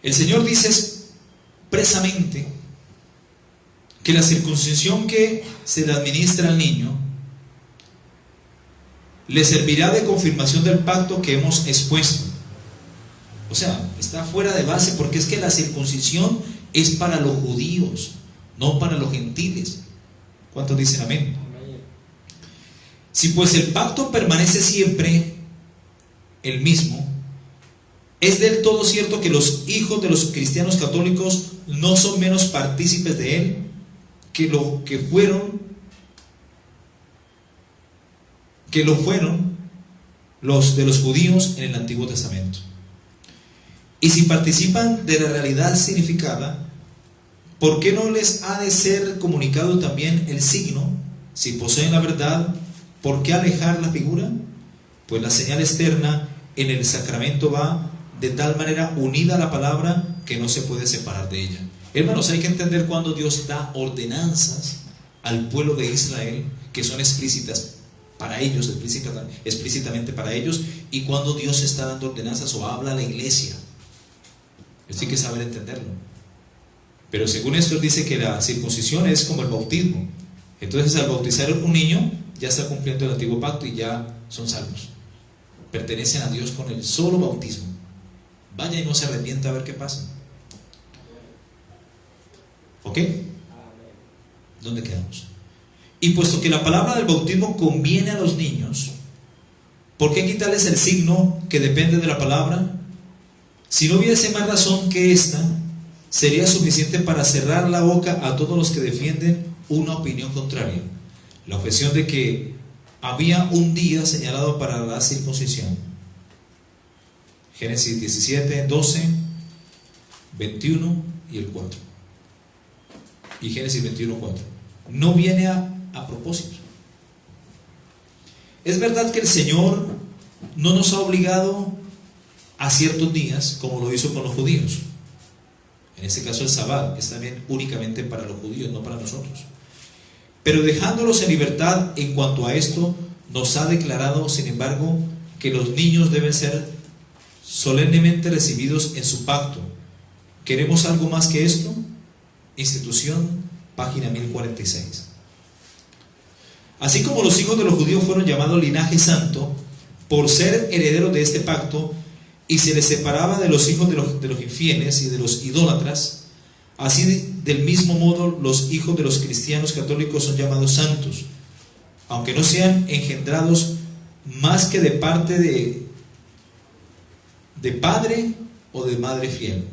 El Señor dice expresamente que la circuncisión que se le administra al niño le servirá de confirmación del pacto que hemos expuesto. O sea, está fuera de base, porque es que la circuncisión es para los judíos, no para los gentiles. ¿Cuántos dicen amén? Si pues el pacto permanece siempre el mismo, es del todo cierto que los hijos de los cristianos católicos no son menos partícipes de él que lo fueron los de los judíos en el Antiguo Testamento. Y si participan de la realidad significada, ¿por qué no les ha de ser comunicado también el signo? Si poseen la verdad, ¿por qué alejar la figura? Pues la señal externa en el sacramento va de tal manera unida a la palabra que no se puede separar de ella. Hermanos, hay que entender cuando Dios da ordenanzas al pueblo de Israel que son explícitas para ellos, explícitamente para ellos, y cuando Dios está dando ordenanzas o habla a la iglesia. Esto hay que saber entenderlo. Pero según esto, él dice que la circuncisión es como el bautismo. Entonces, al bautizar un niño, ya está cumpliendo el antiguo pacto y ya son salvos. Pertenecen a Dios con el solo bautismo. Vaya y no se arrepienta, a ver qué pasa. ¿Ok? ¿Dónde quedamos? Y puesto que la palabra del bautismo conviene a los niños, ¿por qué quitarles el signo que depende de la palabra? Si no hubiese más razón que esta, sería suficiente para cerrar la boca a todos los que defienden una opinión contraria. La objeción de que había un día señalado para la circuncisión. Génesis 17, 12, 21 y el 4. Y Génesis 21, 4. No viene a propósito. Es verdad que el Señor no nos ha obligado a ciertos días, como lo hizo con los judíos. En este caso el Sabbat es también únicamente para los judíos, no para nosotros. Pero dejándolos en libertad en cuanto a esto, nos ha declarado, sin embargo, que los niños deben ser solemnemente recibidos en su pacto. ¿Queremos algo más que esto? Institución, página 1046. Así como los hijos de los judíos fueron llamados linaje santo por ser herederos de este pacto, y se les separaba de los hijos de los infieles y de los idólatras, así del mismo modo los hijos de los cristianos católicos son llamados santos, aunque no sean engendrados más que de parte de padre o de madre fiel,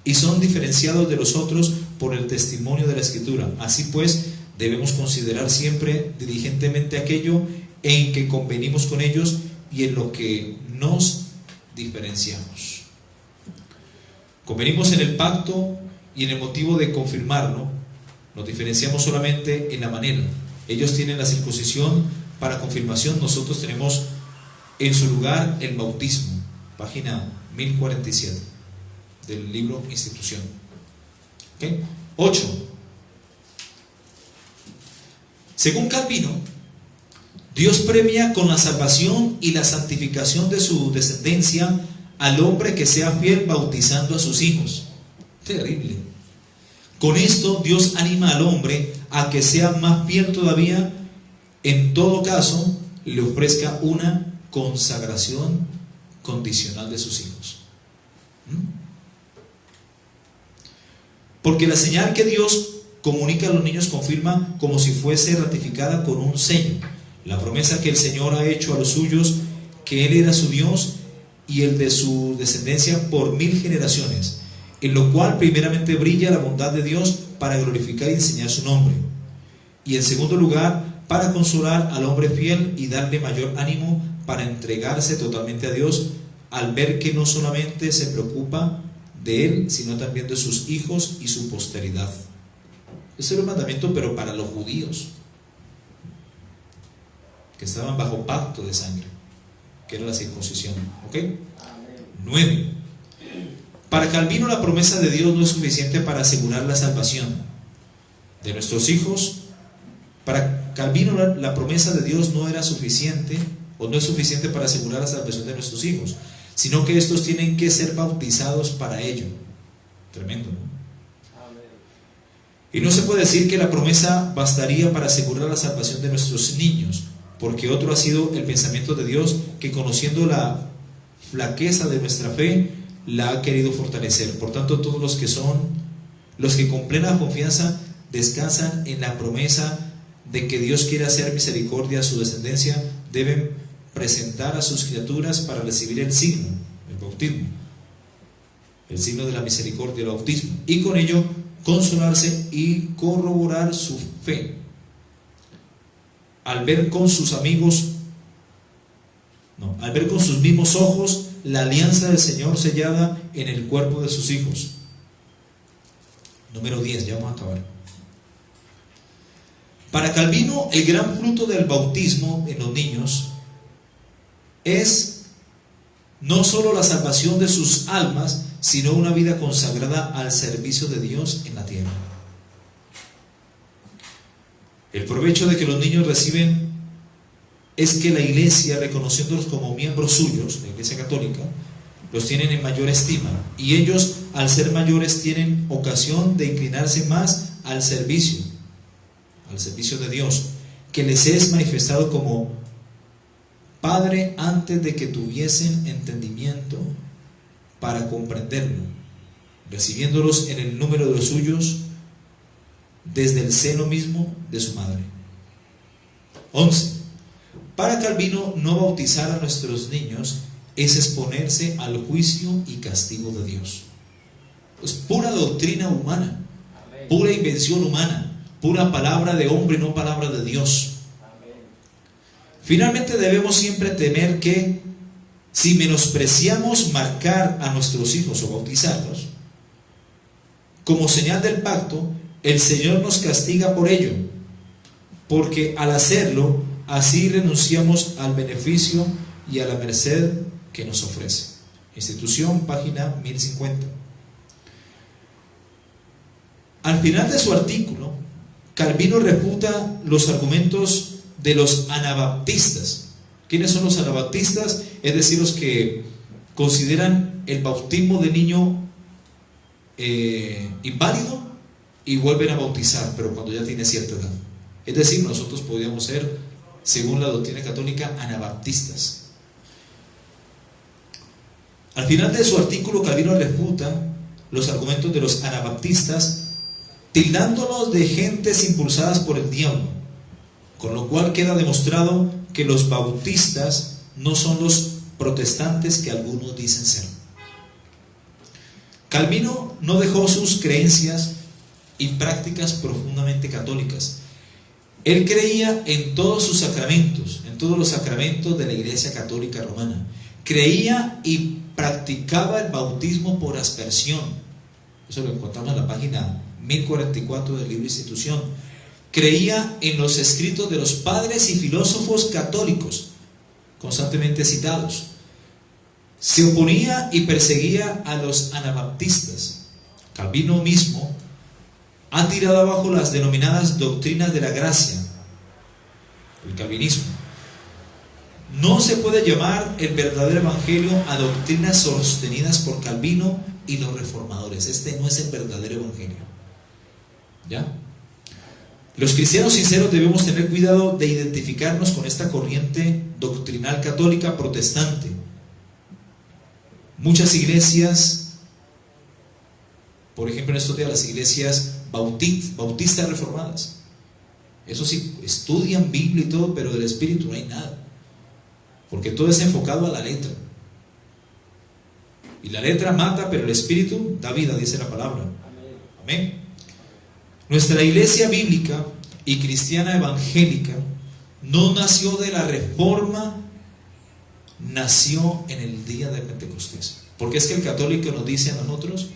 y son diferenciados de los otros por el testimonio de la Escritura. Así pues, debemos considerar siempre diligentemente aquello en que convenimos con ellos y en lo que nos diferenciamos. Convenimos en el pacto y en el motivo de confirmarlo. Nos diferenciamos solamente en la manera. Ellos tienen la circuncisión para confirmación, nosotros tenemos en su lugar el bautismo. Página 1047 del libro Institución. ¿Okay? 8. Según Calvino, Dios premia con la salvación y la santificación de su descendencia al hombre que sea fiel bautizando a sus hijos. Terrible. Con esto Dios anima al hombre a que sea más fiel todavía. En todo caso, le ofrezca una consagración condicional de sus hijos. Porque la señal que Dios comunica a los niños confirma como si fuese ratificada con un sello la promesa que el Señor ha hecho a los suyos, que Él era su Dios y el de su descendencia por 1000 generaciones, en lo cual primeramente brilla la bondad de Dios para glorificar y enseñar su nombre, y en segundo lugar para consolar al hombre fiel y darle mayor ánimo para entregarse totalmente a Dios, al ver que no solamente se preocupa de él, sino también de sus hijos y su posteridad. Ese era un mandamiento, pero para los judíos, que estaban bajo pacto de sangre, que era la circuncisión. ¿Ok? 9. Para Calvino, la promesa de Dios no es suficiente para asegurar la salvación de nuestros hijos. Para Calvino, la promesa de Dios no era suficiente, o no es suficiente para asegurar la salvación de nuestros hijos, sino que estos tienen que ser bautizados para ello. Tremendo, ¿no? Y no se puede decir que la promesa bastaría para asegurar la salvación de nuestros niños, porque otro ha sido el pensamiento de Dios, que conociendo la flaqueza de nuestra fe, la ha querido fortalecer. Por tanto, todos los que con plena confianza descansan en la promesa de que Dios quiere hacer misericordia a su descendencia, deben presentar a sus criaturas para recibir el signo, el bautismo, el signo de la misericordia, el bautismo, y con ello consolarse y corroborar su fe, al ver con sus mismos ojos la alianza del Señor sellada en el cuerpo de sus hijos. Número 10, ya vamos a acabar. Para Calvino, el gran fruto del bautismo en los niños es no solo la salvación de sus almas, sino una vida consagrada al servicio de Dios en la tierra. El provecho de que los niños reciben es que la iglesia, reconociéndolos como miembros suyos, la iglesia católica, los tienen en mayor estima, y ellos, al ser mayores, tienen ocasión de inclinarse más al servicio de Dios, que les es manifestado como Padre antes de que tuviesen entendimiento para comprenderlo, recibiéndolos en el número de los suyos desde el seno mismo de su madre. 11. Para Calvino, no bautizar a nuestros niños es exponerse al juicio y castigo de Dios. Es pura doctrina humana, pura invención humana, pura palabra de hombre, no palabra de Dios. Finalmente, debemos siempre temer que si menospreciamos marcar a nuestros hijos o bautizarlos como señal del pacto, el Señor nos castiga por ello, porque al hacerlo, así renunciamos al beneficio y a la merced que nos ofrece. Institución, página 1050. Al final de su artículo, Calvino refuta los argumentos de los anabaptistas. ¿Quiénes son los anabaptistas? Es decir, los que consideran el bautismo de niño inválido y vuelven a bautizar, pero cuando ya tiene cierta edad. Es decir, nosotros podríamos ser, según la doctrina católica, anabaptistas. Al final de su artículo, Calvino refuta los argumentos de los anabaptistas, tildándolos de gentes impulsadas por el diablo, con lo cual queda demostrado que los bautistas no son los protestantes que algunos dicen ser. Calvino no dejó sus creencias y prácticas profundamente católicas. Él creía en todos sus sacramentos, en todos los sacramentos de la Iglesia Católica Romana. Creía y practicaba el bautismo por aspersión. Eso lo encontramos en la página 1044 del libro Institución. Creía en los escritos de los padres y filósofos católicos, constantemente citados. Se oponía y perseguía a los anabaptistas. Calvino mismo ha tirado abajo las denominadas doctrinas de la gracia, el calvinismo. No se puede llamar el verdadero evangelio a doctrinas sostenidas por Calvino y los reformadores. Este no es el verdadero evangelio. ¿Ya? Los cristianos sinceros debemos tener cuidado de identificarnos con esta corriente doctrinal católica protestante. Muchas iglesias, por ejemplo en estos días las iglesias bautistas reformadas, eso sí, estudian Biblia y todo, pero del Espíritu no hay nada, porque todo es enfocado a la letra. Y la letra mata, pero el Espíritu da vida, dice la palabra. Amén. Nuestra iglesia bíblica y cristiana evangélica no nació de la reforma, nació en el día de Pentecostés. Porque es que el católico nos dice a nosotros,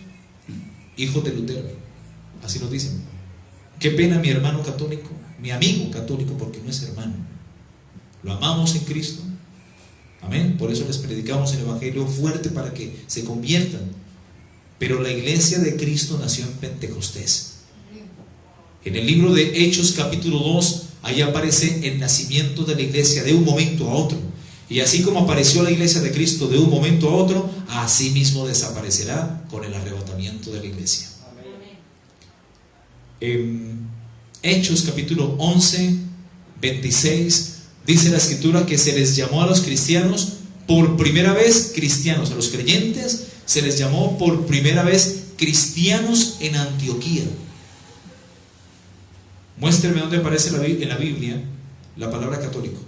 hijos de Lutero, así nos dicen. Qué pena mi hermano católico, mi amigo católico, porque no es hermano. Lo amamos en Cristo. Amén. Por eso les predicamos el evangelio fuerte para que se conviertan. Pero la iglesia de Cristo nació en Pentecostés. En el libro de Hechos capítulo 2, ahí aparece el nacimiento de la iglesia de un momento a otro. Y así como apareció la iglesia de Cristo de un momento a otro, así mismo desaparecerá con el arrebatamiento de la iglesia. En Hechos capítulo 11, 26, dice la escritura que se les llamó a los cristianos por primera vez cristianos. A los creyentes se les llamó por primera vez cristianos en Antioquía. Muéstreme dónde aparece en la Biblia la palabra católico.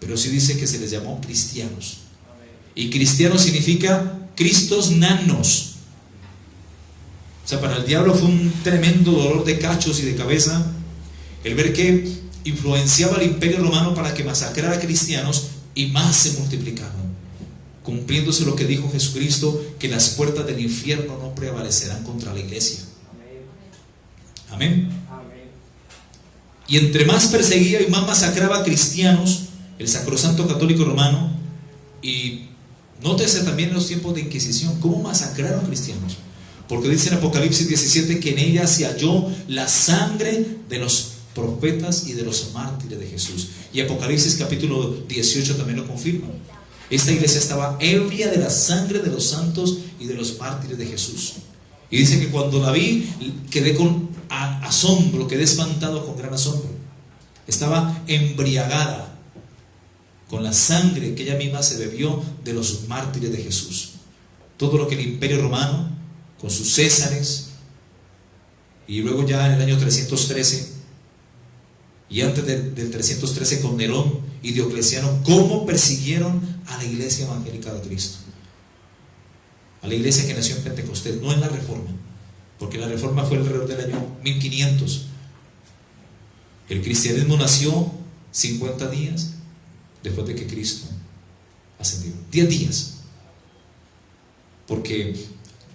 Pero sí dice que se les llamó cristianos. Y cristiano significa Cristos nanos. O sea, para el diablo fue un tremendo dolor de cachos y de cabeza el ver que influenciaba al imperio romano para que masacrara a cristianos y más se multiplicaban, cumpliéndose lo que dijo Jesucristo, que las puertas del infierno no prevalecerán contra la iglesia. Amén. Y entre más perseguía y más masacraba a cristianos el sacrosanto católico romano, y nótese también en los tiempos de Inquisición cómo masacraron cristianos, porque dice en Apocalipsis 17 que en ella se halló la sangre de los profetas y de los mártires de Jesús. Y Apocalipsis capítulo 18 también lo confirma. Esta iglesia estaba ebria de la sangre de los santos y de los mártires de Jesús. Y dice que cuando la vi quedé con asombro, quedé espantado con gran asombro. Estaba embriagada con la sangre que ella misma se bebió de los mártires de Jesús. Todo lo que el imperio romano, con sus césares, y luego ya en el año 313, y antes del 313 con Nerón y Diocleciano, cómo persiguieron a la iglesia evangélica de Cristo, a la iglesia que nació en Pentecostés, no en la Reforma, porque la Reforma fue alrededor del año 1500. El cristianismo nació 50 días después de que Cristo ascendió, 10 días, porque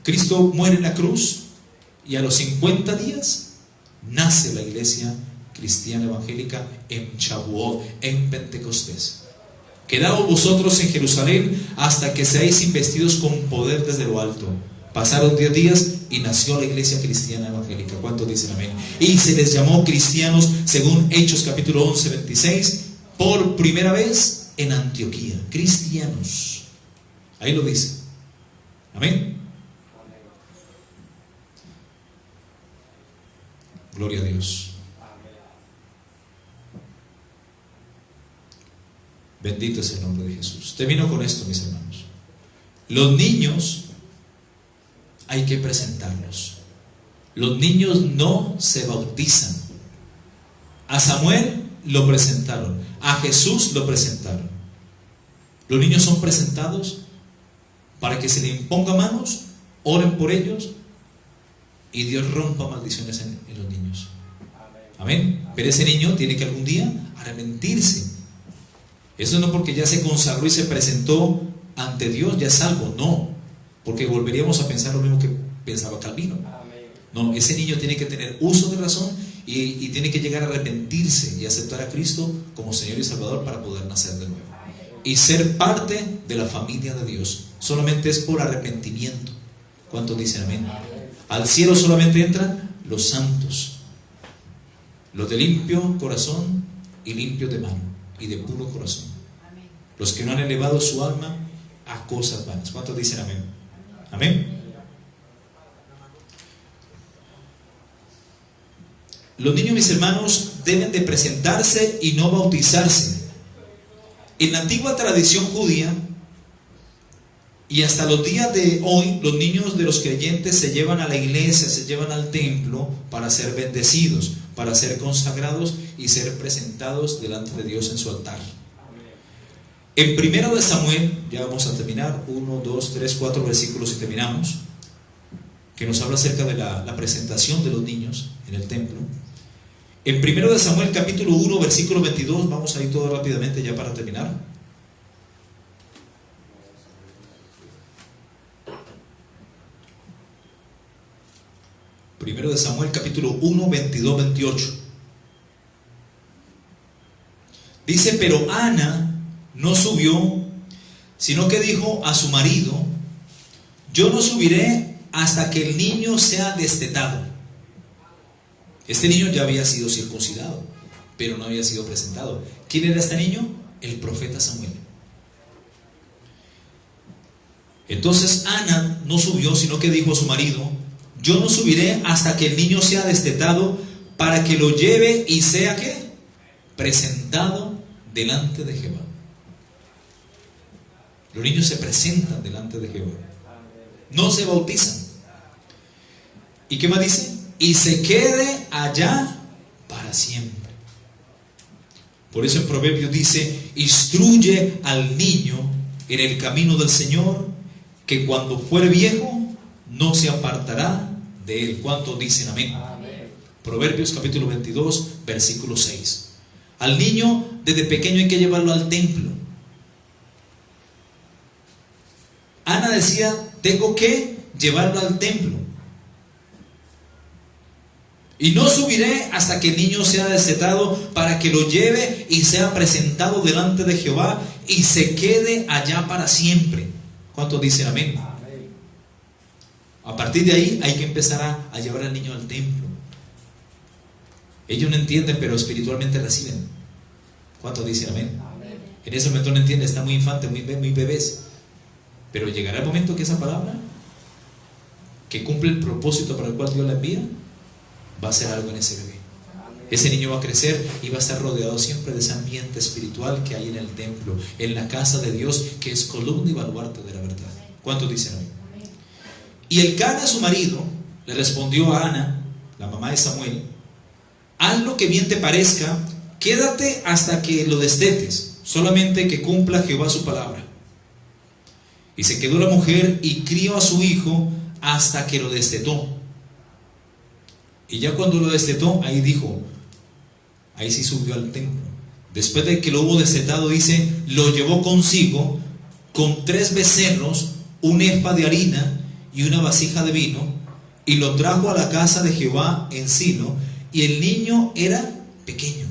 Cristo muere en la cruz y a los 50 días nace la iglesia cristiana evangélica en Shavuot, en Pentecostés. Quedaos vosotros en Jerusalén hasta que seáis investidos con poder desde lo alto. Pasaron 10 días y nació la iglesia cristiana evangélica. ¿Cuántos dicen amén? Y se les llamó cristianos, según Hechos capítulo 11, 26, por primera vez en Antioquía. Cristianos. Ahí lo dice. Amén. Gloria a Dios. Bendito es el nombre de Jesús. Termino con esto, mis hermanos. Los niños hay que presentarlos. Los niños no se bautizan. A Samuel lo presentaron, a Jesús lo presentaron. Los niños son presentados para que se le imponga manos, oren por ellos y Dios rompa maldiciones en los niños. Amén. Pero ese niño tiene que algún día arrepentirse. Eso no porque ya se consagró y se presentó ante Dios ya es salvo, no, porque volveríamos a pensar lo mismo que pensaba Calvino. No, ese niño tiene que tener uso de razón y tiene que llegar a arrepentirse y aceptar a Cristo como Señor y Salvador para poder nacer de nuevo y ser parte de la familia de Dios. Solamente es por arrepentimiento. ¿Cuántos dicen amén? Al cielo solamente entran los santos, los de limpio corazón y limpio de mano y de puro corazón, los que no han elevado su alma a cosas vanas. ¿Cuántos dicen amén? Amén. los niños, mis hermanos, deben de presentarse y no bautizarse. En la antigua tradición judía, y hasta los días de hoy, los niños de los creyentes se llevan a la iglesia, se llevan al templo para ser bendecidos, para ser consagrados y ser presentados delante de Dios en su altar. En 1 de Samuel, ya vamos a terminar, 1, 2, 3, 4 versículos y terminamos, que nos habla acerca de la presentación de los niños en el templo. En 1 de Samuel capítulo 1 versículo 22, vamos a ir todo rápidamente ya para terminar. 1 de Samuel capítulo 1, 22, 28. Dice: pero Ana no subió, sino que dijo a su marido: yo no subiré hasta que el niño sea destetado. Este niño ya había sido circuncidado, pero no había sido presentado. ¿Quién era este niño? El profeta Samuel. Entonces Ana no subió, sino que dijo a su marido: yo no subiré hasta que el niño sea destetado, para que lo lleve y sea ¿qué? Presentado delante de Jehová. Los niños se presentan delante de Jehová, no se bautizan. ¿Y qué más dice? Y se quede allá para siempre. Por eso en Proverbios dice: instruye al niño en el camino del Señor, que cuando fuere viejo no se apartará de él. ¿Cuántos dicen amén? Amén. Proverbios capítulo 22 versículo 6. Al niño desde pequeño hay que llevarlo al templo. Ana decía: tengo que llevarlo al templo, y no subiré hasta que el niño sea destetado, para que lo lleve y sea presentado delante de Jehová y se quede allá para siempre. ¿Cuántos dicen amén? Amén. A partir de ahí hay que empezar a llevar al niño al templo. Ellos no entienden, pero espiritualmente reciben. ¿Cuántos dicen amén? Amén. En ese momento no entienden, están muy infantes, muy bebés. Pero llegará el momento que esa palabra, que cumple el propósito para el cual Dios la envía, va a hacer algo en ese bebé. Ese niño va a crecer y va a estar rodeado siempre de ese ambiente espiritual que hay en el templo, en la casa de Dios, que es columna y baluarte de la verdad. ¿Cuántos dicen amén? Y Elcana, su marido, le respondió a Ana, la mamá de Samuel: haz lo que bien te parezca, quédate hasta que lo destetes, solamente que cumpla Jehová su palabra. Y se quedó la mujer y crió a su hijo hasta que lo destetó. Y ya cuando lo destetó, ahí dijo, ahí sí subió al templo. Después de que lo hubo destetado, dice, lo llevó consigo con 3 becerros, un efa de harina y una vasija de vino, y lo trajo a la casa de Jehová en Silo, y el niño era pequeño.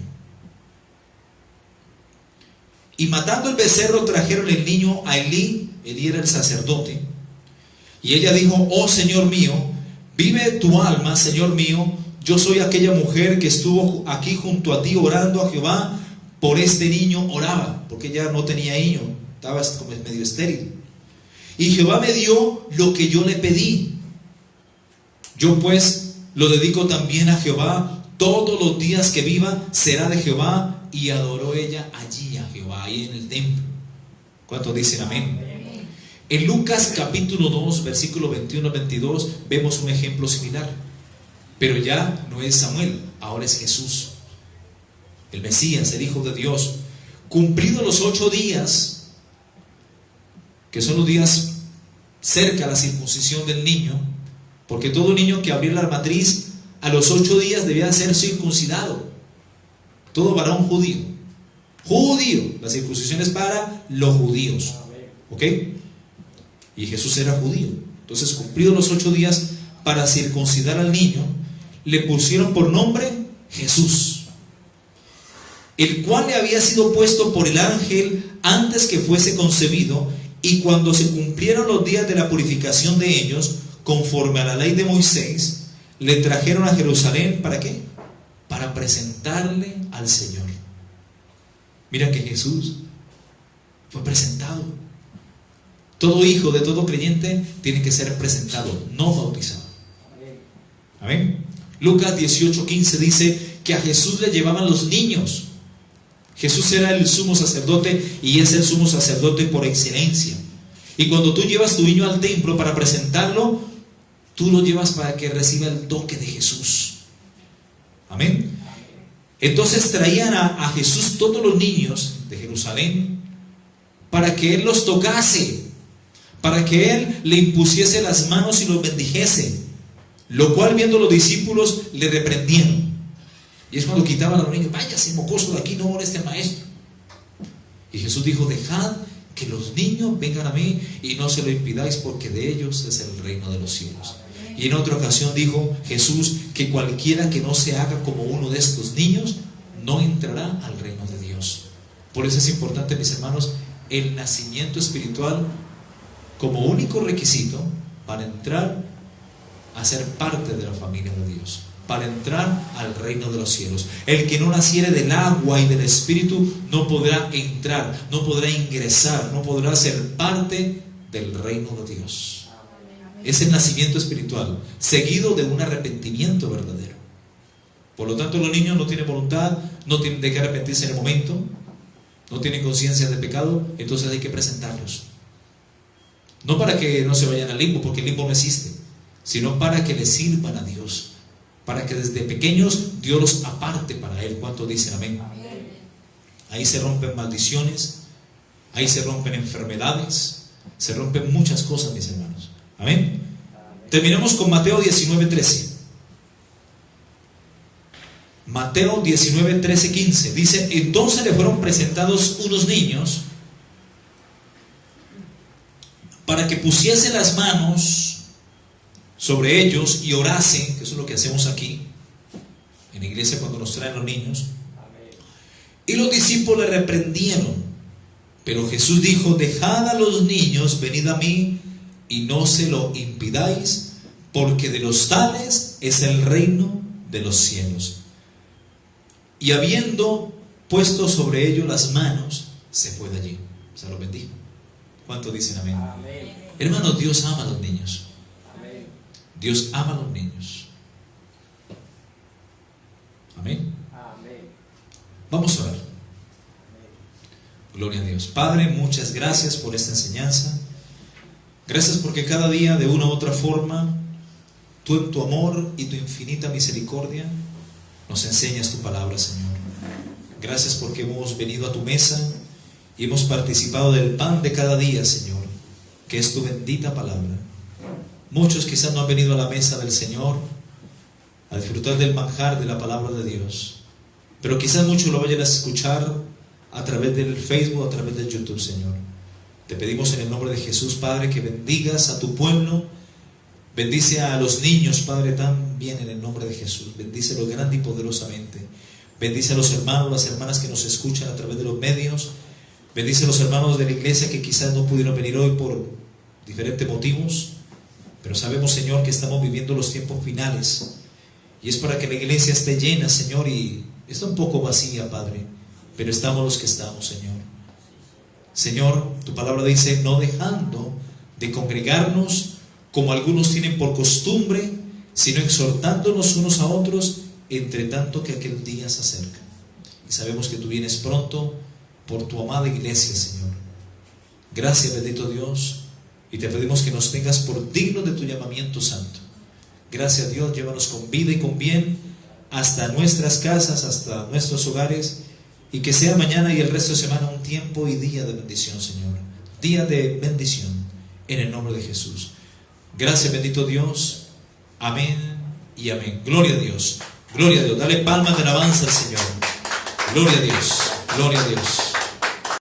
Y matando el becerro, trajeron el niño a Elí. Elí era el sacerdote. Y ella dijo: oh Señor mío, vive tu alma, Señor mío, yo soy aquella mujer que estuvo aquí junto a ti orando a Jehová por este niño. Oraba, porque ella no tenía niño, estaba como medio estéril. Y Jehová me dio lo que yo le pedí. Yo pues lo dedico también a Jehová, todos los días que viva será de Jehová. Y adoró ella allí a Jehová, ahí en el templo. ¿Cuántos dicen amén? En Lucas capítulo 2 versículo 21 al 22 vemos un ejemplo similar, pero ya no es Samuel, ahora es Jesús, el Mesías, el Hijo de Dios. Cumplidos los 8 días, que son los días cerca a la circuncisión del niño, porque todo niño que abrió la matriz a los 8 días debía ser circuncidado. Todo varón judío, la circuncisión es para los judíos, ¿ok? Y Jesús era judío. Entonces, cumplidos los 8 días para circuncidar al niño, le pusieron por nombre Jesús, el cual le había sido puesto por el ángel antes que fuese concebido. Y cuando se cumplieron los días de la purificación de ellos, conforme a la ley de Moisés, le trajeron a Jerusalén. ¿Para qué? Para presentarle al Señor. Mira que Jesús fue presentado. Todo hijo de todo creyente tiene que ser presentado, no bautizado. Amén. Lucas 18:15 dice que a Jesús le llevaban los niños. Jesús era el sumo sacerdote y es el sumo sacerdote por excelencia. Y cuando tú llevas tu niño al templo para presentarlo, tú lo llevas para que reciba el toque de Jesús. Amén. Entonces traían a Jesús todos los niños de Jerusalén para que Él los tocase, para que Él le impusiese las manos y los bendijese. Lo cual viendo los discípulos le reprendieron. Y es cuando quitaban a los niños: váyase mocoso de aquí, no moleste al maestro. Y Jesús dijo: dejad que los niños vengan a mí y no se lo impidáis, porque de ellos es el reino de los cielos. Y en otra ocasión dijo Jesús que cualquiera que no se haga como uno de estos niños no entrará al reino de Dios. Por eso es importante, mis hermanos, el nacimiento espiritual como único requisito para entrar a ser parte de la familia de Dios, para entrar al reino de los cielos. El que no naciere del agua y del Espíritu no podrá entrar, no podrá ingresar, no podrá ser parte del reino de Dios. Es el nacimiento espiritual, seguido de un arrepentimiento verdadero. Por lo tanto, los niños no tienen voluntad, no tienen de qué arrepentirse en el momento, no tienen conciencia de pecado, entonces hay que presentarlos. No para que no se vayan al limbo, porque el limbo no existe, sino para que le sirvan a Dios, para que desde pequeños Dios los aparte para Él. ¿Cuántos dicen amén? Ahí se rompen maldiciones, ahí se rompen enfermedades, se rompen muchas cosas, mis hermanos. Amén. Terminamos con Mateo 19:13. Mateo 19:13-15 dice: entonces le fueron presentados unos niños para que pusiese las manos sobre ellos y orasen, que eso es lo que hacemos aquí en la iglesia cuando nos traen los niños. Y los discípulos le reprendieron, pero Jesús dijo: dejad a los niños, venid a mí y no se lo impidáis, porque de los tales es el reino de los cielos. Y habiendo puesto sobre ellos las manos, se fue de allí. Se los bendijo. ¿Cuántos dicen amén? Amén. Hermanos, Dios ama a los niños. Amén. Dios ama a los niños. Amén. Amén. Vamos a orar. Gloria a Dios. Padre, muchas gracias por esta enseñanza. Gracias porque cada día, de una u otra forma, tú en tu amor y tu infinita misericordia nos enseñas tu palabra, Señor. Gracias porque hemos venido a tu mesa y hemos participado del pan de cada día, Señor, que es tu bendita palabra. Muchos quizás no han venido a la mesa del Señor a disfrutar del manjar de la palabra de Dios, pero quizás muchos lo vayan a escuchar a través del Facebook, a través del YouTube, Señor. Te pedimos en el nombre de Jesús, Padre, que bendigas a tu pueblo. Bendice a los niños, Padre, también en el nombre de Jesús. Bendícelos grande y poderosamente. Bendice a los hermanos, las hermanas que nos escuchan a través de los medios. Bendice a los hermanos de la iglesia que quizás no pudieron venir hoy por diferentes motivos. Pero sabemos, Señor, que estamos viviendo los tiempos finales. Y es para que la iglesia esté llena, Señor, y está un poco vacía, Padre. Pero estamos los que estamos, Señor. Señor, tu palabra dice: no dejando de congregarnos como algunos tienen por costumbre, sino exhortándonos unos a otros, entre tanto que aquel día se acerca. Y sabemos que tú vienes pronto por tu amada iglesia, Señor. Gracias, bendito Dios, y te pedimos que nos tengas por dignos de tu llamamiento santo. Gracias, Dios, llévanos con vida y con bien hasta nuestras casas, hasta nuestros hogares, y que sea mañana y el resto de semana un tiempo y día de bendición, Señor. Día de bendición, en el nombre de Jesús. Gracias, bendito Dios. Amén y amén. Gloria a Dios. Gloria a Dios. Dale palmas de alabanza al Señor. Gloria a Dios. Gloria a Dios.